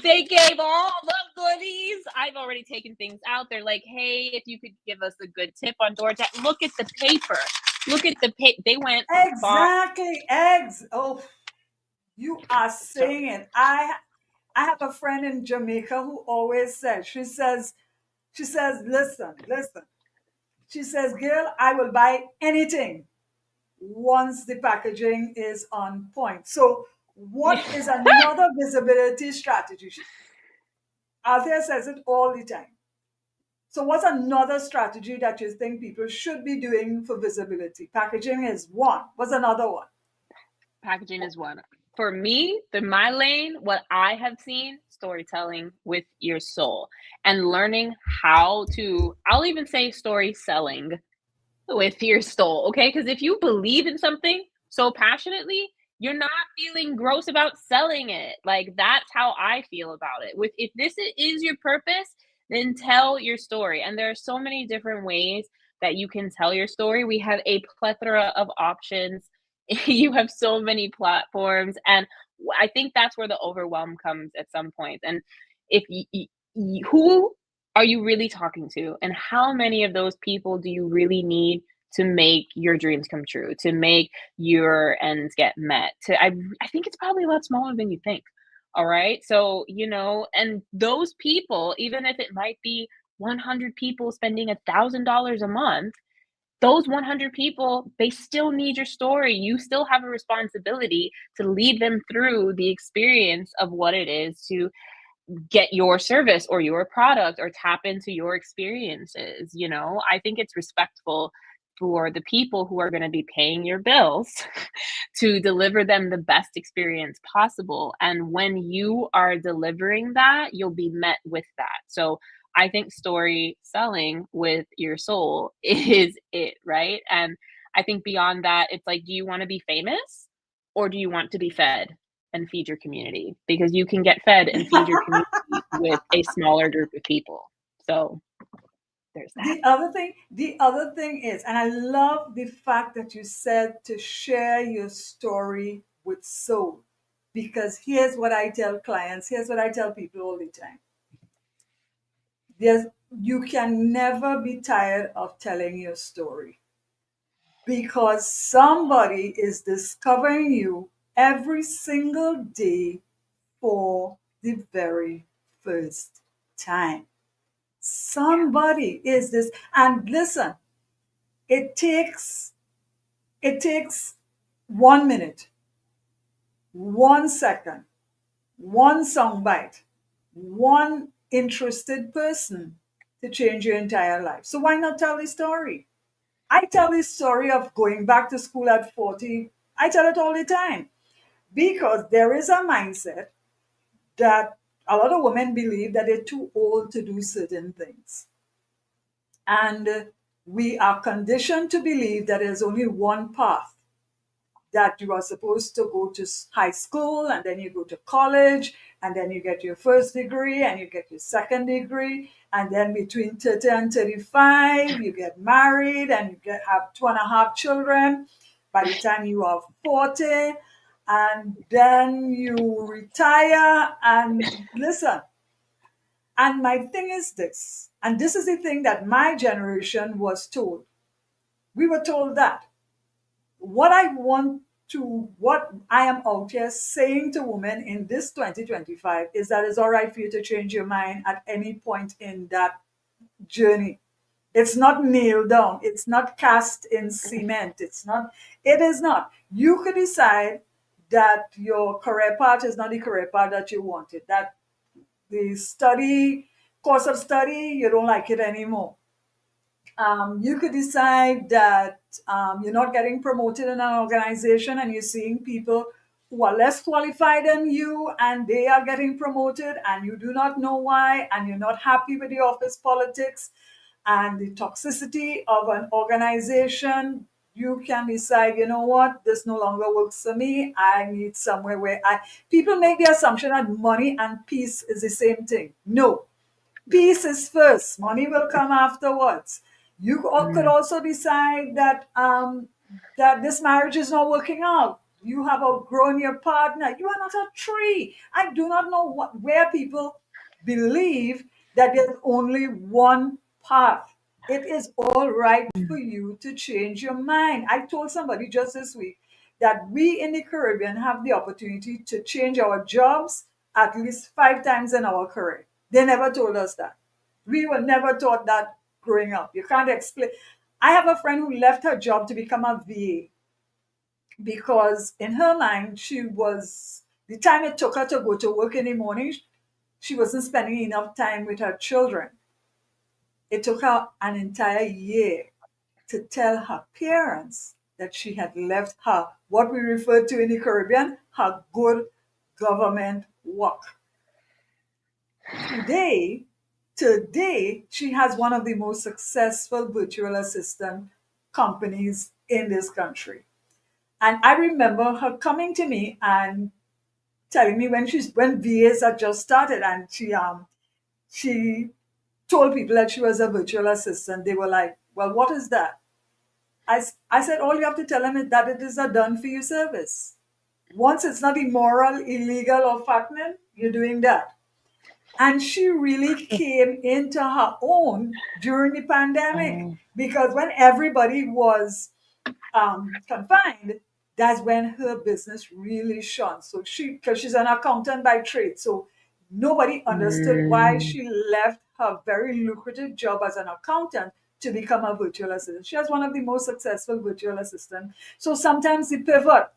They gave all the goodies. I've already taken things out. They're like, hey, if you could give us a good tip on DoorDash. Look at the paper. Look at the paper. They went, bought. Exactly. Eggs. Oh, you are So, saying it. I have a friend in Jamaica who always says, she says, listen. She says, girl, I will buy anything once the packaging is on point. So Yeah. What is another visibility strategy? Althea says it all the time. So, what's another strategy that you think people should be doing for visibility? Packaging is one. What's another one? Packaging is one. For me, my lane, what I have seen, storytelling with your soul and learning how to, I'll even say story selling with your soul, okay? Because if you believe in something so passionately, you're not feeling gross about selling it. Like that's how I feel about it. With if this is your purpose, then tell your story. And there are so many different ways that you can tell your story. We have a plethora of options. You have so many platforms, and I think that's where the overwhelm comes at some point. And if who are you really talking to, and how many of those people do you really need to make your dreams come true, to make your ends get met? I think it's probably a lot smaller than you think. All right. So, and those people, even if it might be 100 people spending $1,000 a month, those 100 people, they still need your story. You still have a responsibility to lead them through the experience of what it is to get your service or your product or tap into your experiences. I think it's respectful for the people who are going to be paying your bills to deliver them the best experience possible. And when you are delivering that, you'll be met with that. So I think story selling with your soul is it, right? And I think beyond that, it's like, do you want to be famous or do you want to be fed and feed your community? Because you can get fed and feed your community with a smaller group of people. So there's that. The other thing is, and I love the fact that you said to share your story with soul. Because here's what I tell clients, here's what I tell people all the time. You can never be tired of telling your story because somebody is discovering you every single day for the very first time. Somebody is this, and listen, it takes 1 minute, 1 second, one soundbite, one interested person to change your entire life. So why not tell the story? I tell the story of going back to school at 40. I tell it all the time because there is a mindset that a lot of women believe that they're too old to do certain things. And we are conditioned to believe that there's only one path, that you are supposed to go to high school and then you go to college and then you get your first degree and you get your second degree, and then between 30 and 35 you get married and have 2.5 children by the time you are 40, and then you retire. And listen, and my thing is this, and this is the thing that my generation was told. We were told that what I am out here saying to women in this 2025 is that it's all right for you to change your mind at any point in that journey. It's not nailed down. It's not cast in cement. It is not. You could decide that your career path is not the career path that you wanted, that the course of study, you don't like it anymore. You could decide that you're not getting promoted in an organization and you're seeing people who are less qualified than you and they are getting promoted and you do not know why, and you're not happy with the office politics and the toxicity of an organization. You can decide, you know what, this no longer works for me. I need somewhere where people make the assumption that money and peace is the same thing. No, peace is first, money will come afterwards. You could Mm. also decide that this marriage is not working out. You have outgrown your partner. You are not a tree. I do not know where people believe that there's only one path. It is all right for you to change your mind. I told somebody just this week that we in the Caribbean have the opportunity to change our jobs at least 5 times in our career. They never told us that. We were never taught that growing up. You can't explain. I have a friend who left her job to become a VA because in her mind, The time it took her to go to work in the morning, she wasn't spending enough time with her children. It took her an entire year to tell her parents that she had left her, what we refer to in the Caribbean, her good government work. Today, today, she has one of the most successful virtual assistant companies in this country. And I remember her coming to me and telling me when VAs had just started, and she told people that she was a virtual assistant. They were like, "Well, what is that?" I said, all you have to tell them is that it is a done for you service. Once it's not immoral, illegal, or fattening, you're doing that. And she really came into her own during the pandemic, Oh. because when everybody was confined, that's when her business really shone. So because she's an accountant by trade, so nobody understood why Mm. she left her very lucrative job as an accountant to become a virtual assistant. She has one of the most successful virtual assistants. So sometimes the pivot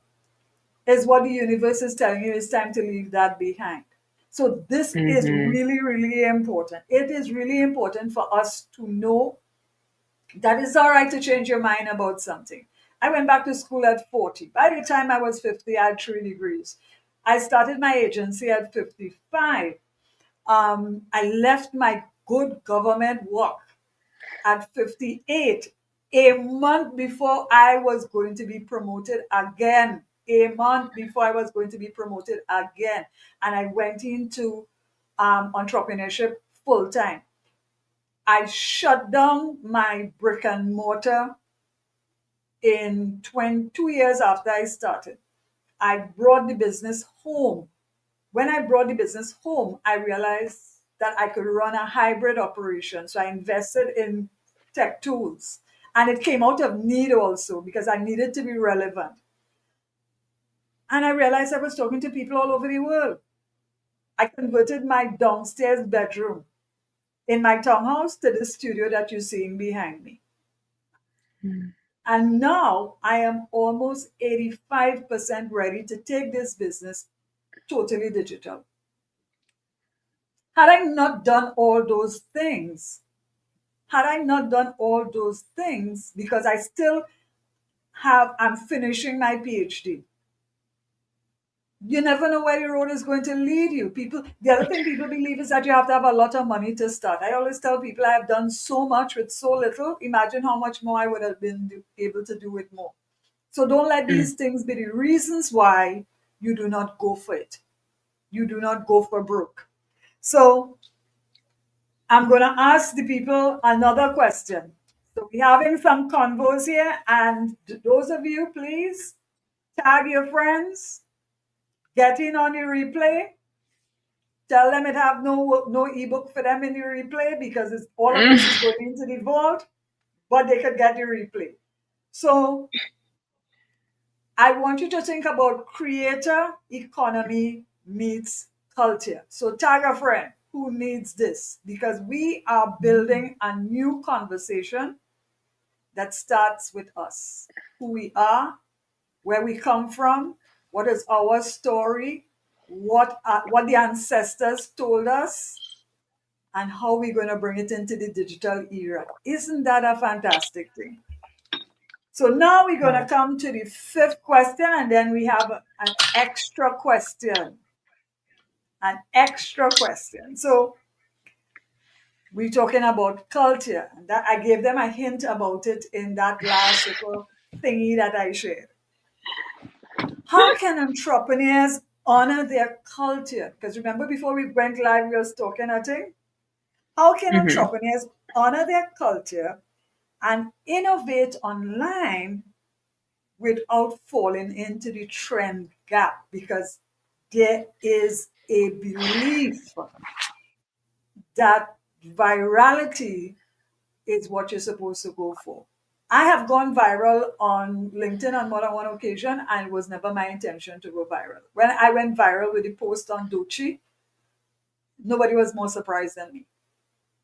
is what the universe is telling you, it's time to leave that behind. So this is Mm-hmm. really, really important. It is really important for us to know that it's all right to change your mind about something. I went back to school at 40. By the time I was 50, I had 3 degrees. I started my agency at 55. I left my good government work at 58, a month before I was going to be promoted again. A month before I was going to be promoted again. And I went into entrepreneurship full time. I shut down my brick and mortar in 2 years after I started. I brought the business home. When I brought the business home, I realized that I could run a hybrid operation. So I invested in tech tools. And it came out of need also, because I needed to be relevant. And I realized I was talking to people all over the world. I converted my downstairs bedroom in my townhouse to the studio that you're seeing behind me. And now I am almost 85% ready to take this business totally digital. Had I not done all those things, had I not done all those things, because I'm finishing my PhD. You never know where the road is going to lead you. The other thing people believe is that you have to have a lot of money to start. I always tell people I have done so much with so little. Imagine how much more I would have been able to do with more. So don't let Mm. these things be the reasons why you do not go for it. You do not go for broke. So I'm going to ask the people another question. So we're having some convos here, and those of you, please tag your friends, get in on the replay, tell them it have no ebook for them in the replay, because all of this is going into the vault, but they could get the replay. So I want you to think about creator economy meets culture. So tag a friend who needs this, because we are building a new conversation that starts with us, who we are, where we come from, what is our story, what the ancestors told us, and how we're going to bring it into the digital era. Isn't that a fantastic thing? So now we're going to Wow. come to the fifth question, and then we have an extra question. An extra question. So we're talking about culture. And that I gave them a hint about it in that last little thingy that I shared. How can entrepreneurs honor their culture? Because remember, before we went live, we was talking, I think. How can Mm-hmm. entrepreneurs honor their culture and innovate online without falling into the trend gap? Because there is a belief that virality is what you're supposed to go for. I have gone viral on LinkedIn on more than one occasion, and it was never my intention to go viral. When I went viral with the post on Dochi, nobody was more surprised than me.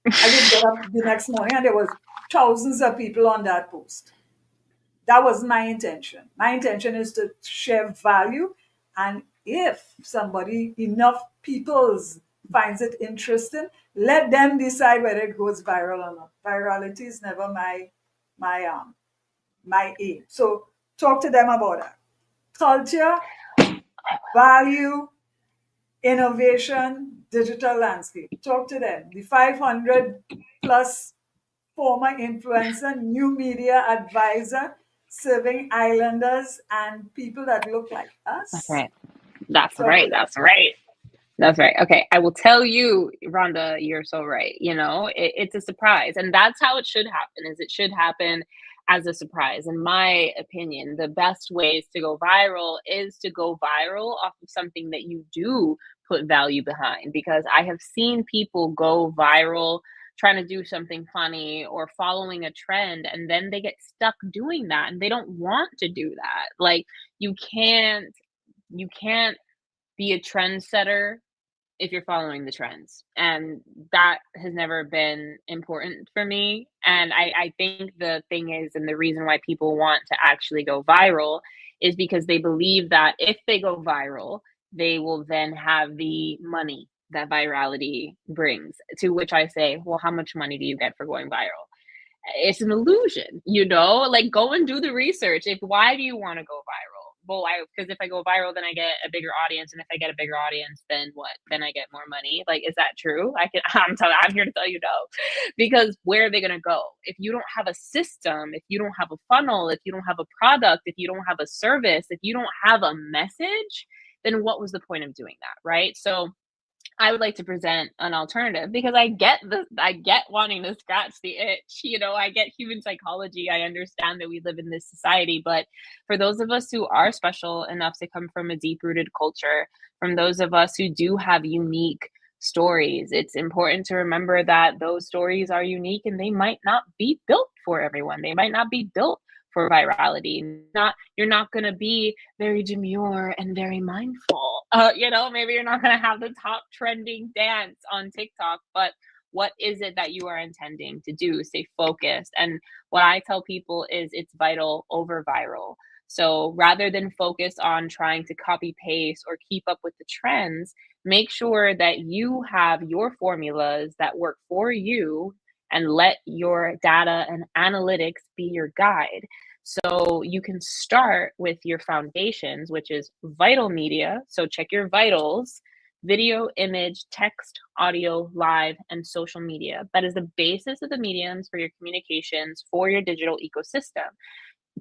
I just got up the next morning and there was thousands of people on that post. That was my intention. My intention is to share value and if somebody, enough peoples finds it interesting, let them decide whether it goes viral or not. Virality is never my aim. So talk to them about that. Culture, value, innovation, digital landscape. Talk to them. The 500 plus former influencer, new media advisor, serving islanders and people that look like That's us. right. That's Talk to right. them. That's right. That's right. Okay. I will tell you, Rhonda, you're so right. It's a surprise. And that's how it should happen, is it should happen as a surprise. In my opinion, the best ways to go viral is to go viral off of something that you do put value behind. Because I have seen people go viral trying to do something funny or following a trend, and then they get stuck doing that and they don't want to do that. Like, you can't be a trendsetter if you're following the trends. And that has never been important for me. And I think the thing is, and the reason why people want to actually go viral is because they believe that if they go viral, they will then have the money that virality brings. To which I say, well, how much money do you get for going viral? It's an illusion, like, go and do the research. Why do you want to go viral? Well, because if I go viral, then I get a bigger audience, and if I get a bigger audience, then what? Then I get more money. Like, is that true? I'm here to tell you no. Because where are they going to go if you don't have a system, if you don't have a funnel, if you don't have a product, if you don't have a service, if you don't have a message? Then what was the point of doing that, right? So I would like to present an alternative, because I get wanting to scratch the itch. I get human psychology. I understand that we live in this society, but for those of us who are special enough to come from a deep-rooted culture, from those of us who do have unique stories, it's important to remember that those stories are unique and they might not be built for everyone. They might not be built for virality. You're not going to be very demure and very mindful. Maybe you're not going to have the top trending dance on TikTok, but what is it that you are intending to do? Stay focused. And what I tell people is it's vital over viral. So rather than focus on trying to copy paste or keep up with the trends, make sure that you have your formulas that work for you, and let your data and analytics be your guide. So you can start with your foundations, which is vital media. So check your vitals: video, image, text, audio, live, and social media. That is the basis of the mediums for your communications for your digital ecosystem.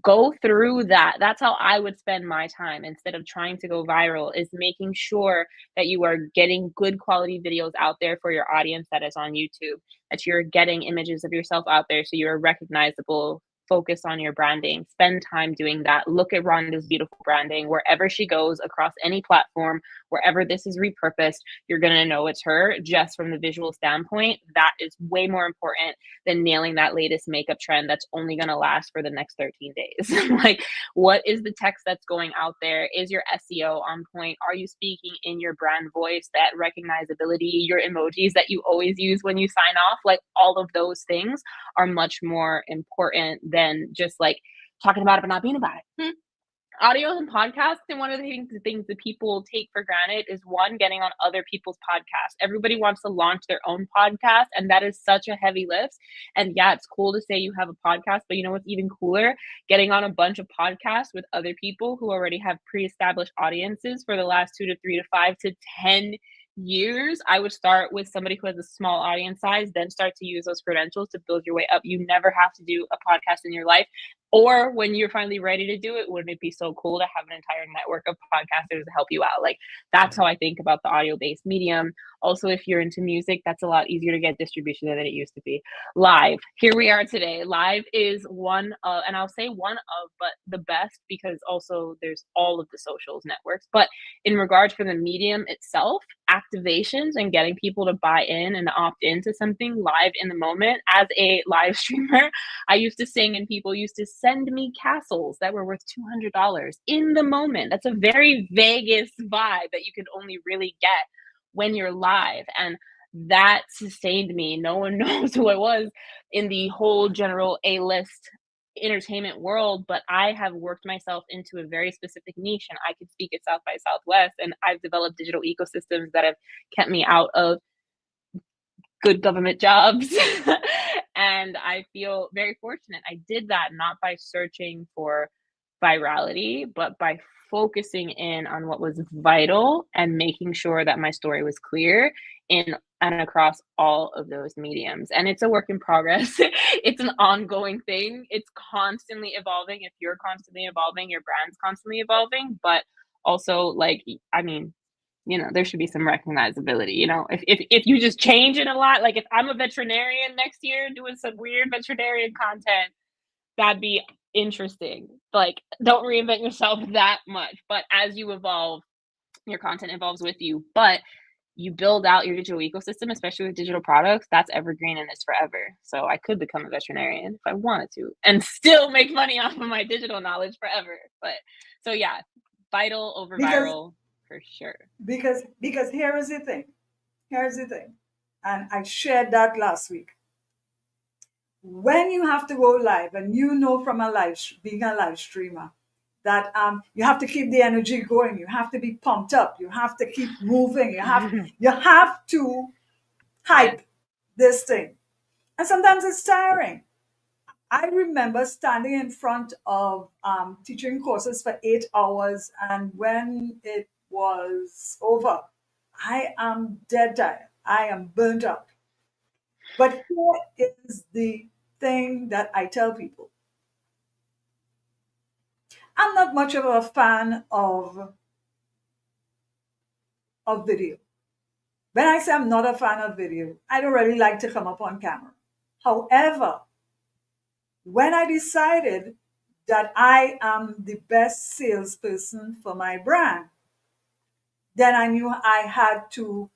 Go through that. That's how I would spend my time instead of trying to go viral, is making sure that you are getting good quality videos out there for your audience that is on YouTube, that you're getting images of yourself out there so you're recognizable. Focus on your branding. Spend time doing that. Look at Rhonda's beautiful branding. Wherever she goes, across any platform, wherever this is repurposed, you're going to know it's her just from the visual standpoint. That is way more important than nailing that latest makeup trend that's only going to last for the next 13 days. Like, what is the text that's going out there? Is your SEO on point? Are you speaking in your brand voice, that recognizability, your emojis that you always use when you sign off? Like, all of those things are much more important than just like talking about it but not being about it. Audio and podcasts, and one of the things that people take for granted is, one, getting on other people's podcasts. Everybody wants to launch their own podcast, and that is such a heavy lift. And yeah, it's cool to say you have a podcast, but you know what's even cooler? Getting on a bunch of podcasts with other people who already have pre-established audiences for the last 2 to 3 to 5 to 10 years. I would start with somebody who has a small audience size, then start to use those credentials to build your way up. You never have to do a podcast in your life. Or when you're finally ready to do it, wouldn't it be so cool to have an entire network of podcasters to help you out? Like, that's how I think about the audio-based medium. Also, if you're into music, that's a lot easier to get distribution than it used to be. Live, here we are today. Live is one of, and I'll say one of, but the best, because also there's all of the socials networks. But in regards for the medium itself, activations and getting people to buy in and opt into something live in the moment. As a live streamer, I used to sing and people used to send me castles that were worth $200 in the moment. That's a very Vegas vibe that you can only really get when you're live. And that sustained me. No one knows who I was in the whole general A-list entertainment world, but I have worked myself into a very specific niche, and I could speak at South by Southwest, and I've developed digital ecosystems that have kept me out of good government jobs. And I feel very fortunate. I did that not by searching for virality, but by focusing in on what was vital and making sure that my story was clear in and across all of those mediums. And it's a work in progress. It's an ongoing thing. It's constantly evolving. If you're constantly evolving, your brand's constantly evolving, but also like, I mean, there should be some recognizability. If you just change it a lot, like if I'm a veterinarian next year doing some weird veterinarian content, that'd be interesting. Like, don't reinvent yourself that much. But as you evolve, your content evolves with you. But you build out your digital ecosystem, especially with digital products, that's evergreen and it's forever. So I could become a veterinarian if I wanted to and still make money off of my digital knowledge forever. But so yeah, vital over because viral for sure. because here is the thing. Here's the thing. And I shared that last week. When you have to go live, and from being a live streamer, that you have to keep the energy going. You have to be pumped up. You have to keep moving. You have to Yeah. hype this thing. And sometimes it's tiring. I remember standing in front of teaching courses for 8 hours, and when it was over, I am dead tired. I am burnt out. But here is the thing that I tell people. I'm not much of a fan of video. When I say I'm not a fan of video, I don't really like to come up on camera. However, when I decided that I am the best salesperson for my brand, then I knew I had to,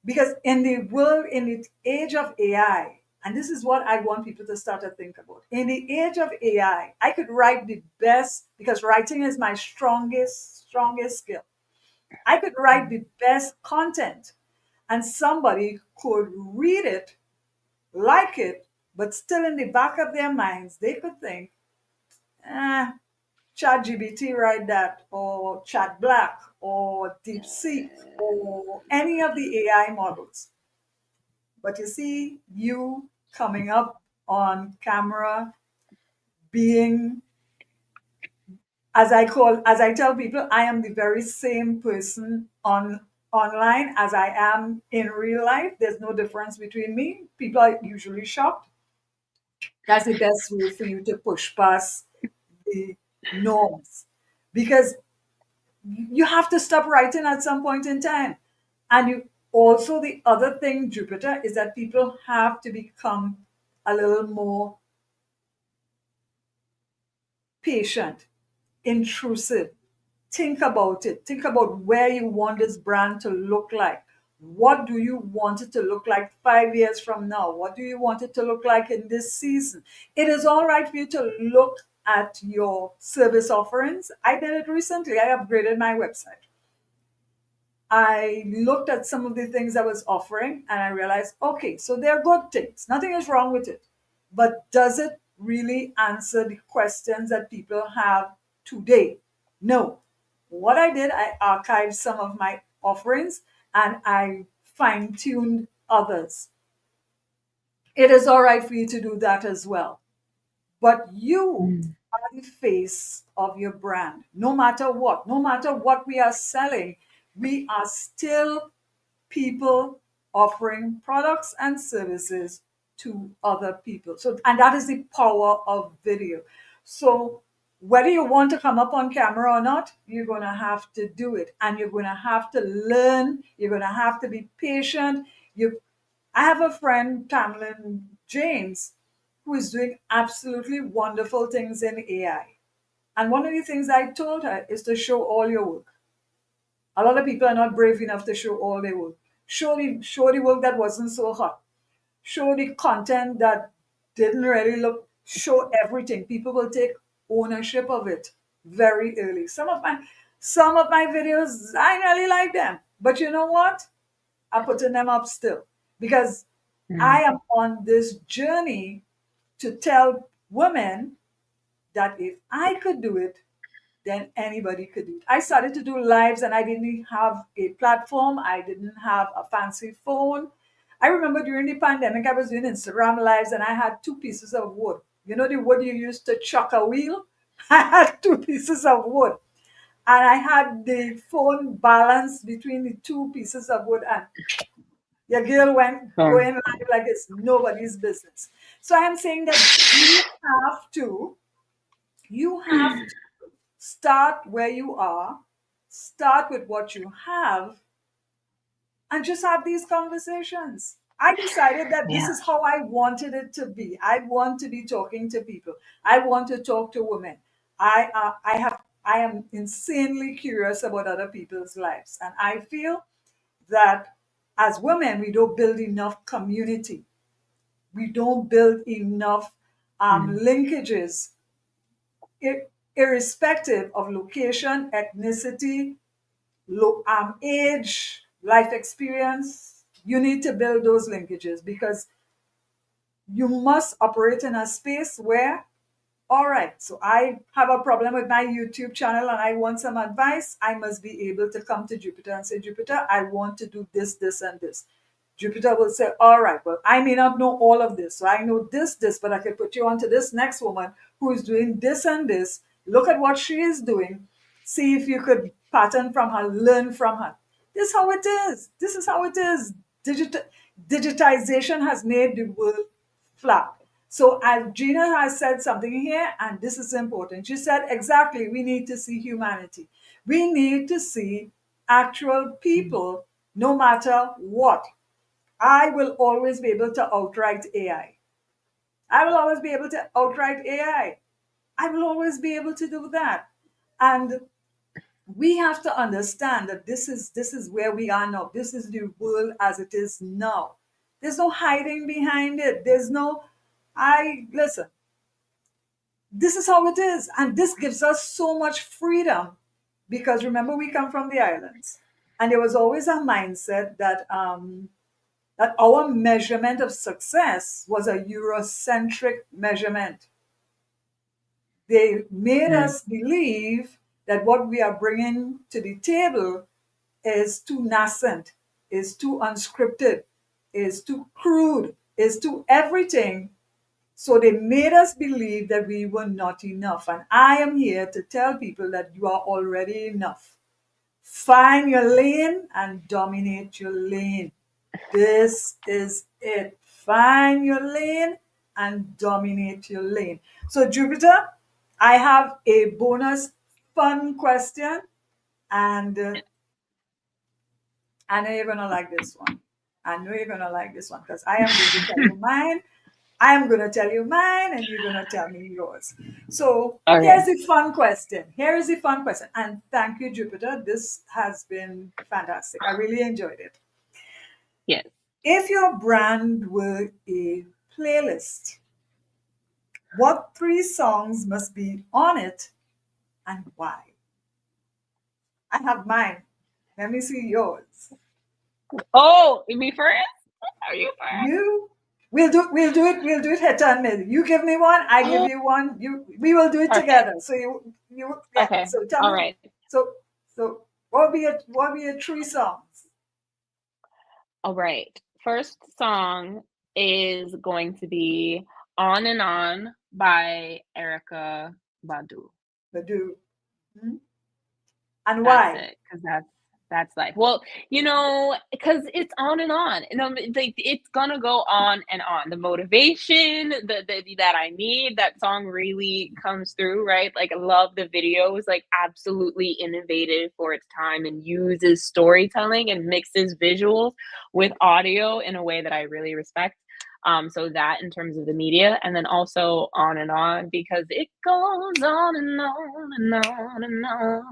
because in the age of AI, and this is what I want people to start to think about. In the age of AI, I could write the best, because writing is my strongest skill. I could write the best content, and somebody could read it, like it, but still in the back of their minds, they could think, eh, Chat GBT write that, or Chat Black, or DeepSeek, or any of the AI models. But you see, you coming up on camera, being, as I tell people, I am the very same person online as I am in real life. There's no difference between me. People are usually shocked. That's the best way for you to push past the norms, because you have to stop writing at some point in time. And you also, the other thing, Jupiter, is that people have to become a little more patient, intrusive. Think about it. Think about where you want this brand to look like. What do you want it to look like 5 years from now? What do you want it to look like in this season? It is all right for you to look at your service offerings. I did it recently. I upgraded my website. I looked at some of the things I was offering and I realized, okay, so they're good things. Nothing is wrong with it. But does it really answer the questions that people have today? No. What I did, I archived some of my offerings and I fine tuned others. It is all right for you to do that as well. But you Mm. are the face of your brand. No matter what we are selling, we are still people offering products and services to other people. So, and that is the power of video. So, whether you want to come up on camera or not, you're going to have to do it, and you're going to have to learn. You're going to have to be patient. I have a friend, Tamlin James, who is doing absolutely wonderful things in AI. And one of the things I told her is to show all your work. A lot of people are not brave enough to show all their work. Show the work that wasn't so hot. Show the content that didn't really look. Show everything. People will take ownership of it very early. Some of my videos, I really like them, but you know what? I'm putting them up still because Mm. I am on this journey to tell women that if I could do it, then anybody could do it. I started to do lives and I didn't have a platform. I didn't have a fancy phone. I remember during the pandemic, I was doing Instagram lives and I had two pieces of wood. You know the wood you used to chuck a wheel? I had two pieces of wood. And I had the phone balanced between the two pieces of wood. And your girl went Oh, going live like it's nobody's business. So I'm saying that you have to start where you are, start with what you have, and just have these conversations. I decided that this yeah. is how I wanted it to be. I want to be talking to people. I want to talk to women. I am insanely curious about other people's lives, and I feel that as women we don't build enough community. We don't build enough Mm. linkages, irrespective of location, ethnicity, age, life experience. You need to build those linkages because you must operate in a space where, all right, so I have a problem with my YouTube channel and I want some advice. I must be able to come to Jupiter and say, Jupiter, I want to do this, this, and this. Jupiter will say, all right, well, I may not know all of this. So I know this, but I could put you on to this next woman who is doing this and this. Look at what she is doing. See if you could pattern from her, learn from her. This is how it is. This is how it is. Digitization has made the world flat. So as Gina has said something here, and this is important. She said, exactly, we need to see humanity. We need to see actual people no matter what. I will always be able to outright AI. I will always be able to outright AI. I will always be able to do that. And we have to understand that this is where we are now. This is the world as it is now. There's no hiding behind it. There's no I listen. This is how it is, and this gives us so much freedom because remember we come from the islands, and there was always a mindset that our measurement of success was a Eurocentric measurement. They made Mm. us believe that what we are bringing to the table is too nascent, is too unscripted, is too crude, is too everything. So they made us believe that we were not enough. And I am here to tell people that you are already enough. Find your lane and dominate your lane. This is it. Find your lane and dominate your lane. So, Jupiter, I have a bonus fun question, and I know you're going to like this one. I know you're going to like this one because I am going to tell you mine. I am going to tell you mine, and you're going to tell me yours. So, here's Okay. the fun question. Here is the fun question. And thank you, Jupiter. This has been fantastic. I really enjoyed it. Yes. If your brand were a playlist, what three songs must be on it and why? I have mine. Let me see yours. Oh, me first? Are you first? You we'll do it head to middle. You give me one, I give Oh, you one. We will do it perfect. together. So you yeah. Okay. So tell All me. right. So what be your three songs? All right. First song is going to be On and On by Erica Badu. The do. Mhm. And That's why? it, because that's life. Well, because it's on and on. Like it's gonna go on and on. The motivation that I need, that song really comes through, right? Like I love the video. It's like absolutely innovative for its time and uses storytelling and mixes visuals with audio in a way that I really respect. So that in terms of the media, and then also on and on because it goes on and on and on and on.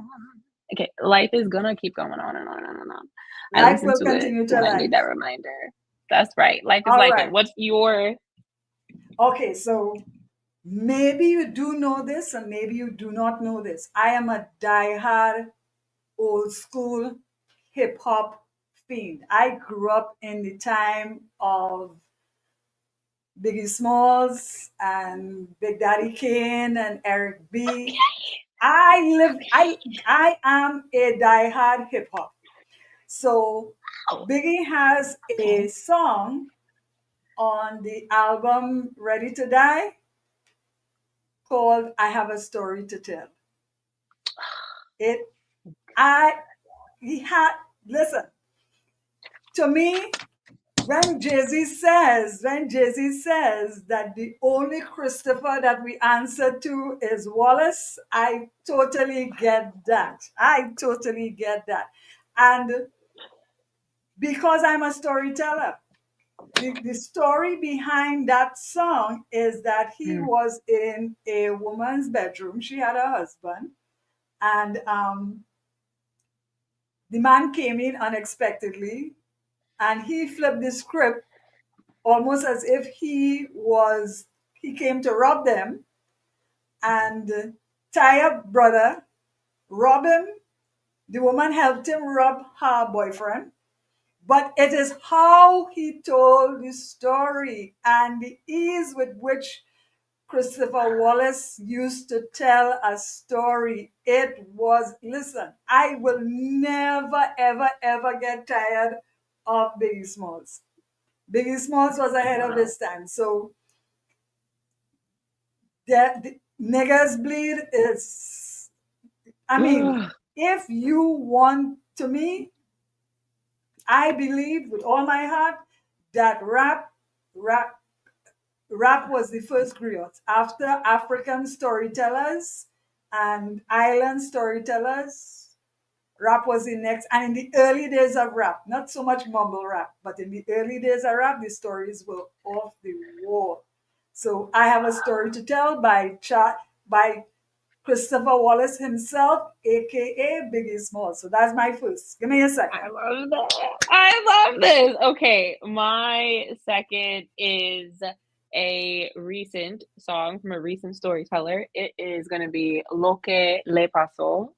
Okay, life is gonna keep going on and on and on and on. I Life listen will to it continue to when I need that life. reminder. That's right. Life is All life. And right. what's your Okay, so maybe you do know this and maybe you do not know this. I am a diehard old school hip hop fiend. I grew up in the time of Biggie Smalls and Big Daddy Kane and Eric B. I am a diehard hip hop. So Wow. Biggie has a Okay. song on the album Ready to Die called I Have a Story to Tell. It I he had listen to me when Jay-Z says that the only Christopher that we answer to is Wallace, I totally get that. I totally get that. And because I'm a storyteller, the story behind that song is that he Mm. was in a woman's bedroom. She had a husband, and the man came in unexpectedly, and he flipped the script almost as if he came to rob them, and Taya brother rob him. The woman helped him rob her boyfriend, but it is how he told the story and the ease with which Christopher Wallace used to tell a story. It was, listen, I will never, ever, ever get tired of Biggie Smalls. Biggie Smalls was ahead of Wow. his time. So the Niggas Bleed is, I mean, Ugh. if you want, to me, I believe with all my heart that rap, rap was the first griot after African storytellers and island storytellers. Rap was the next, and in the early days of rap, not so much mumble rap, but in the early days of rap, the stories were off the wall. So I have a story to tell by Christopher Wallace himself, aka Biggie Small. So that's my first. Give me a I second. love that. I love this. Okay, my second is a recent song from a recent storyteller. It is going to be Lo que le pasó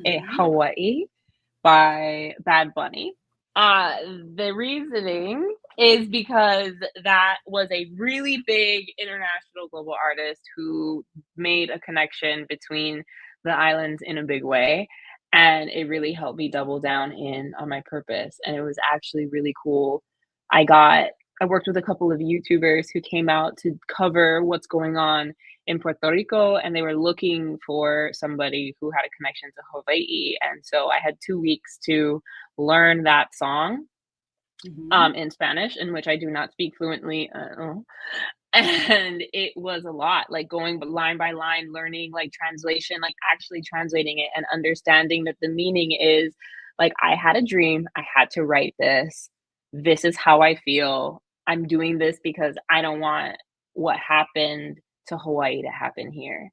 en Mhm. Hawaii by Bad Bunny. Uh, the reasoning is because that was a really big international global artist who made a connection between the islands in a big way. And it really helped me double down in on my purpose. And it was actually really cool. I got, I worked with a couple of YouTubers who came out to cover what's going on in Puerto Rico, and they were looking for somebody who had a connection to Hawaii. And so I had 2 weeks to learn that song Mhm. in Spanish, in which I do not speak fluently. And it was a lot, like going line by line, learning like translation, like actually translating it and understanding that the meaning is like, I had a dream, I had to write this. This is how I feel. I'm doing this because I don't want what happened to Hawaii to happen here.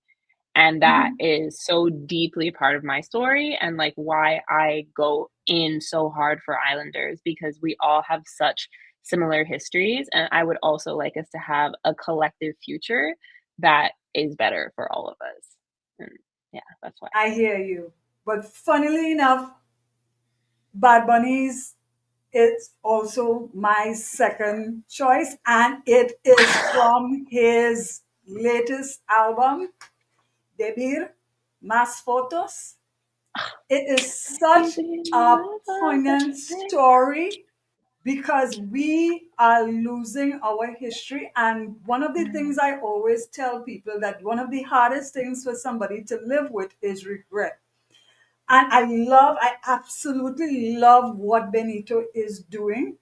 And that Mhm. is so deeply part of my story and like why I go in so hard for Islanders because we all have such similar histories. And I would also like us to have a collective future that is better for all of us. And yeah, that's why. I hear you. But funnily enough, Bad Bunny's it's also my second choice, and it is from his latest album, Debir Más Fotos. It is such a poignant story because we are losing our history. And one of the things I always tell people that one of the hardest things for somebody to live with is regret. And I absolutely love what Benito is doing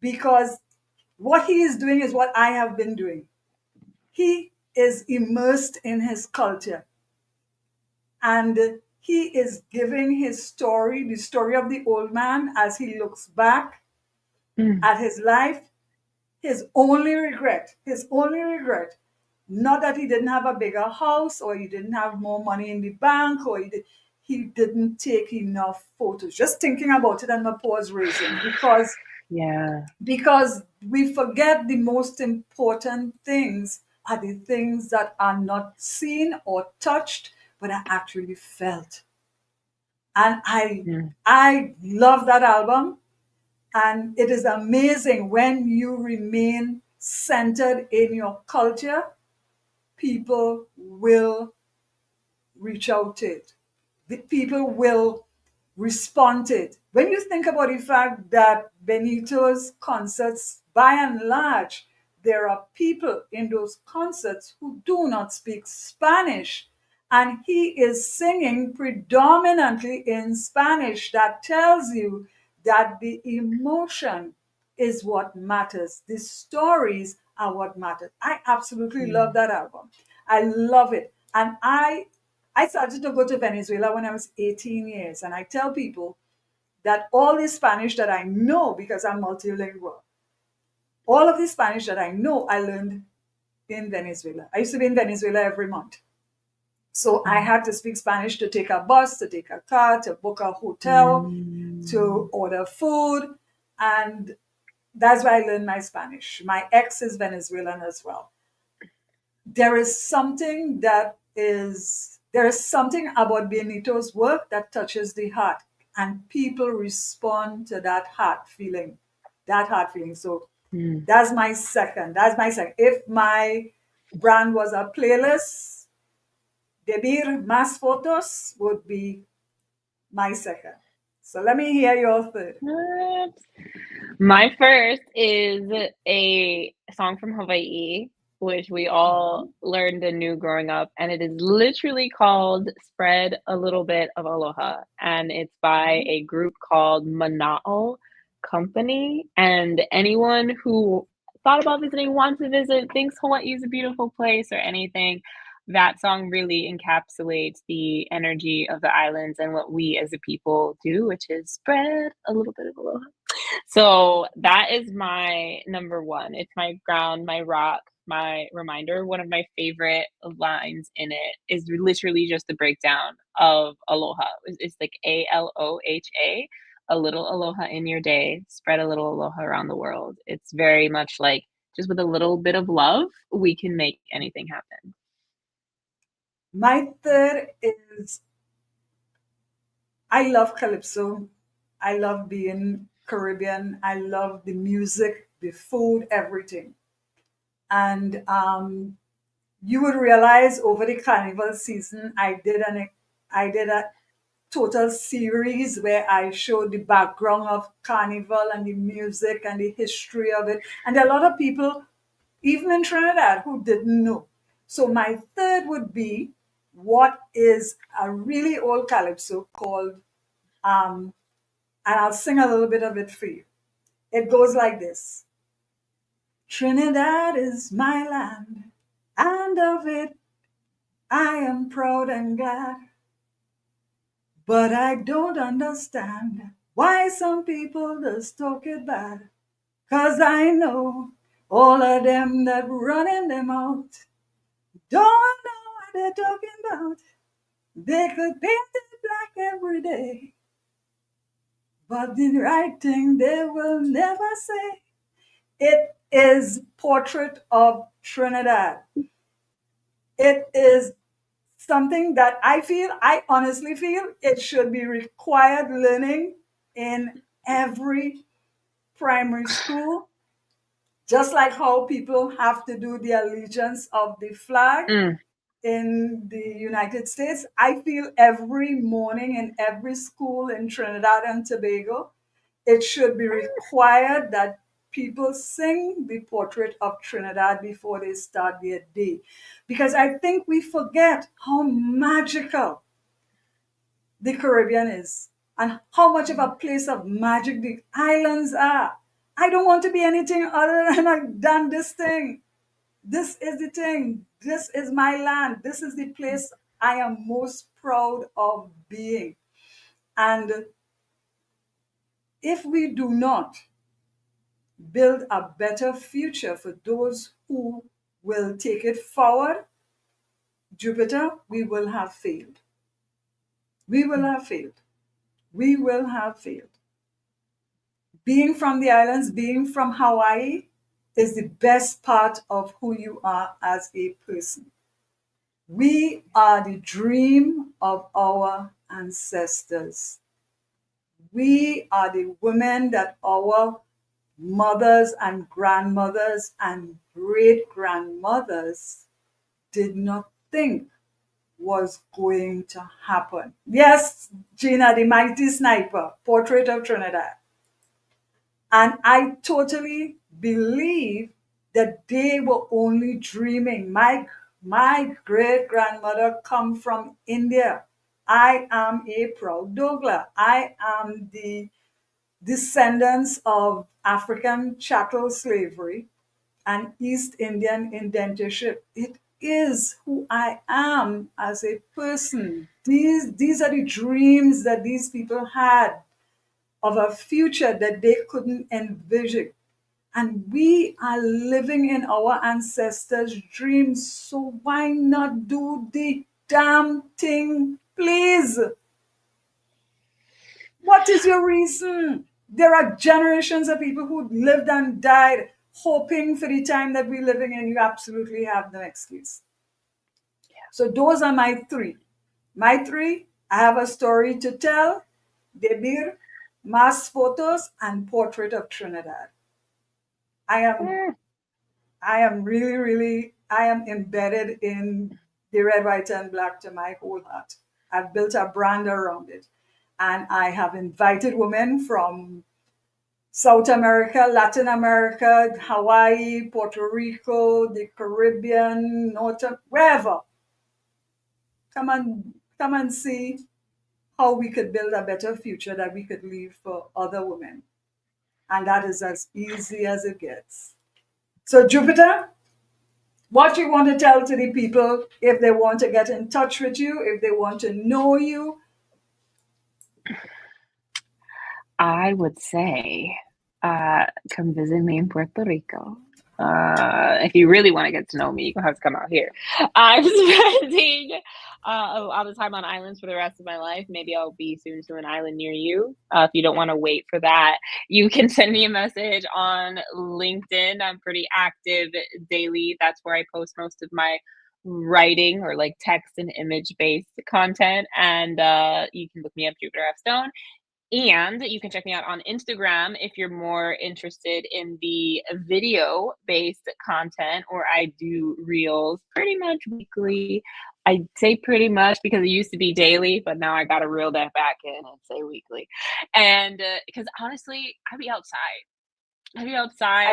because what he is doing is what I have been doing. He is immersed in his culture and he is giving his story, the story of the old man as he looks back Mm, at his life. His only regret, not that he didn't have a bigger house or he didn't have more money in the bank or he didn't take enough photos. Just thinking about it and my pause raising yeah. because we forget the most important things are the things that are not seen or touched but are actually felt. And i Mm, i love that album. And it is amazing when you remain centered in your culture, people will reach out to it. The people will respond to it. When you think about the fact that Benito's concerts, by and large, there are people in those concerts who do not speak Spanish, and he is singing predominantly in Spanish. That tells you that the emotion is what matters. The stories are what matters. I absolutely love that album. I love it. And I started to go to Venezuela when I was 18 years. And I tell people that all the Spanish that I know, because I'm multilingual, all of the Spanish that I know, I learned in Venezuela. I used to be in Venezuela every month. So I had to speak Spanish to take a bus, to take a car, to book a hotel, to order food. And that's why I learned my Spanish. My ex is Venezuelan as well. There is something about Benito's work that touches the heart, and people respond to that heart feeling. So Mm. that's my second. If my brand was a playlist, Debir Más Fotos would be my second. So let me hear your third. What? My first is a song from Hawaii, which we all learned and knew growing up, and it is literally called Spread a Little Bit of Aloha. And it's by a group called Mana'o Company. And anyone who thought about visiting, wants to visit, thinks Hawaii is a beautiful place or anything, that song really encapsulates the energy of the islands and what we as a people do, which is spread a little bit of aloha. So that is my number one. It's my ground, my rock, my reminder. One of my favorite lines in it is literally just the breakdown of aloha. It's like ALOHA, a little aloha in your day, spread a little aloha around the world. It's very much like just with a little bit of love, we can make anything happen. My third is I love calypso. I love being Caribbean. I love the music, the food, everything. And you would realize over the carnival season, I did a total series where I showed the background of carnival and the music and the history of it. And there are a lot of people, even in Trinidad, who didn't know. So my third would be what is a really old calypso called, um, and I'll sing a little bit of it for you. It goes like this. Trinidad is my land, and of it I am proud and glad. But I don't understand why some people just talk it bad. 'Cause I know all of them that running them out don't know what they're talking about. They could paint it black every day, but the right thing they will never say. It is Portrait of Trinidad. It is something that I honestly feel it should be required learning in every primary school, just like how people have to do the allegiance of the flag Mm. in the United States. I feel every morning in every school in Trinidad and Tobago, it should be required that people sing the Portrait of Trinidad before they start their day. Because I think we forget how magical the Caribbean is and how much of a place of magic the islands are. I don't want to be anything other than this thing. This is the thing. This is my land. This is the place I am most proud of being. And if we do not build a better future for those who will take it forward, Jupiter, we will have failed. We will have failed. We will have failed. Being from the islands, being from Hawaii, is the best part of who you are as a person. We are the dream of our ancestors. We are the women that our mothers and grandmothers and great grandmothers did not think was going to happen. Yes, Gina, the mighty sniper, portrait of Trinidad. And I totally believe that they were only dreaming. My great grandmother come from India. I am a proud Douglas. I am the descendants of African chattel slavery and East Indian indentureship. It is who I am as a person. These are the dreams that these people had of a future that they couldn't envision. And we are living in our ancestors' dreams. So why not do the damn thing, please? What is your reason? There are generations of people who lived and died hoping for the time that we're living in. You absolutely have no excuse. So those are my three. My three, I have a story to tell, debut, mass photos, and portrait of Trinidad. I am I am really, really, I am embedded in the red, white, and black to my whole heart. I've built a brand around it. And I have invited women from South America, Latin America, Hawaii, Puerto Rico, the Caribbean, wherever. Come and see how we could build a better future that we could leave for other women. And that is as easy as it gets. So Jupiter, what you want to tell to the people if they want to get in touch with you, if they want to know you? I would say, come visit me in Puerto Rico. If you really want to get to know me, you're gonna have to come out here. I'm spending a lot of time on islands for the rest of my life. Maybe I'll be soon to an island near you. If you don't want to wait for that, you can send me a message on LinkedIn. I'm pretty active daily. That's where I post most of my writing or like text and image based content. And you can look me up, Jupiter F. Stone. And you can check me out on Instagram if you're more interested in the video based content, or I do reels pretty much weekly. I say pretty much because it used to be daily, but now I got to reel that back in and say weekly. And because honestly, I'd be I outside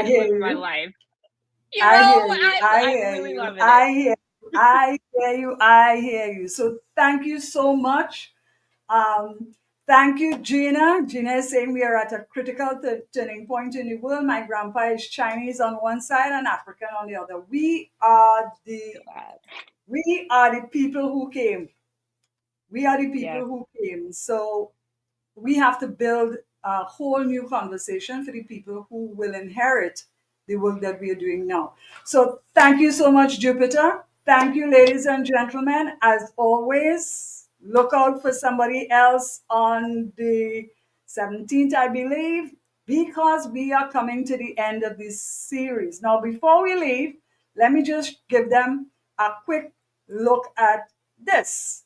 hear living my you. life. I hear you. I I'm hear really you. loving it. I hear you. I hear you. I hear you. So thank you so much. Thank you, Gina. Gina is saying we are at a critical turning point in the world. My grandpa is Chinese on one side and African on the other. We are the people who came. We are the people Yes. who came. So we have to build a whole new conversation for the people who will inherit the work that we are doing now. So thank you so much, Jupiter. Thank you, ladies and gentlemen. As always, look out for somebody else on the 17th, I believe, because we are coming to the end of this series. Now, before we leave, let me just give them a quick look at this.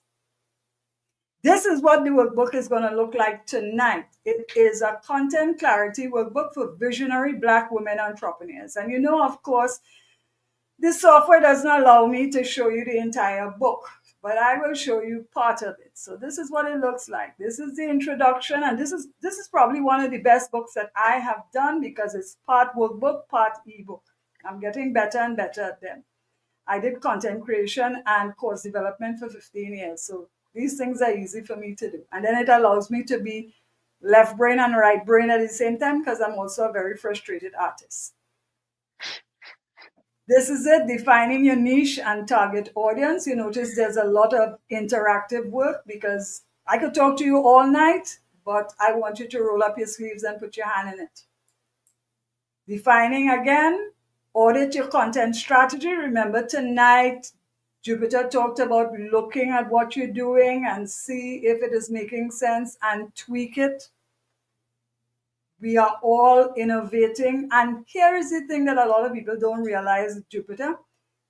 This is what the workbook is going to look like tonight. It is a content clarity workbook for visionary Black women entrepreneurs. And you know, of course, this software doesn't allow me to show you the entire book, but I will show you part of it. So this is what it looks like. This is the introduction, and this is probably one of the best books that I have done because it's part workbook, part ebook. I'm getting better and better at them. I did content creation and course development for 15 years. So these things are easy for me to do. And then it allows me to be left brain and right brain at the same time because I'm also a very frustrated artist. This is it, defining your niche and target audience. You notice there's a lot of interactive work because I could talk to you all night, but I want you to roll up your sleeves and put your hand in it. Defining again, audit your content strategy. Remember tonight, Jupiter talked about looking at what you're doing and see if it is making sense and tweak it. We are all innovating. And here is the thing that a lot of people don't realize, Jupiter.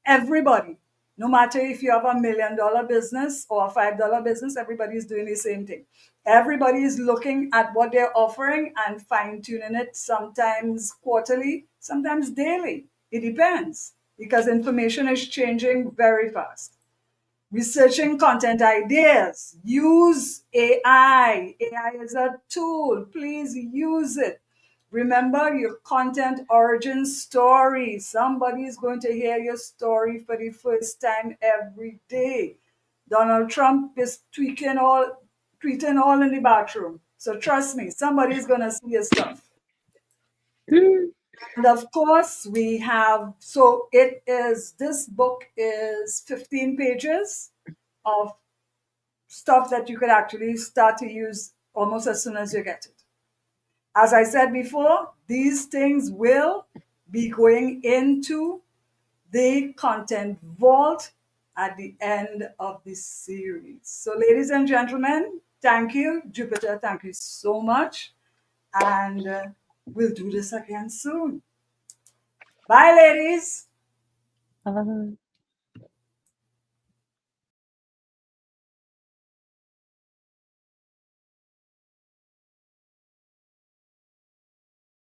Everybody, No matter if you have $1 million business or a $5 business, everybody's doing the same thing. Everybody is looking at what they're offering and fine tuning it, sometimes quarterly, sometimes daily. It depends because information is changing very fast. Researching content ideas. Use AI. AI is a tool. Please use it. Remember your content origin story. Somebody is going to hear your story for the first time every day. Donald Trump is tweeting all in the bathroom. So trust me, somebody is going to see your stuff. And of course, we have, so this book is 15 pages of stuff that you could actually start to use almost as soon as you get it. As I said before, these things will be going into the content vault at the end of this series. So, ladies and gentlemen, thank you. Jupiter, thank you so much. And we'll do this again soon. Bye, ladies.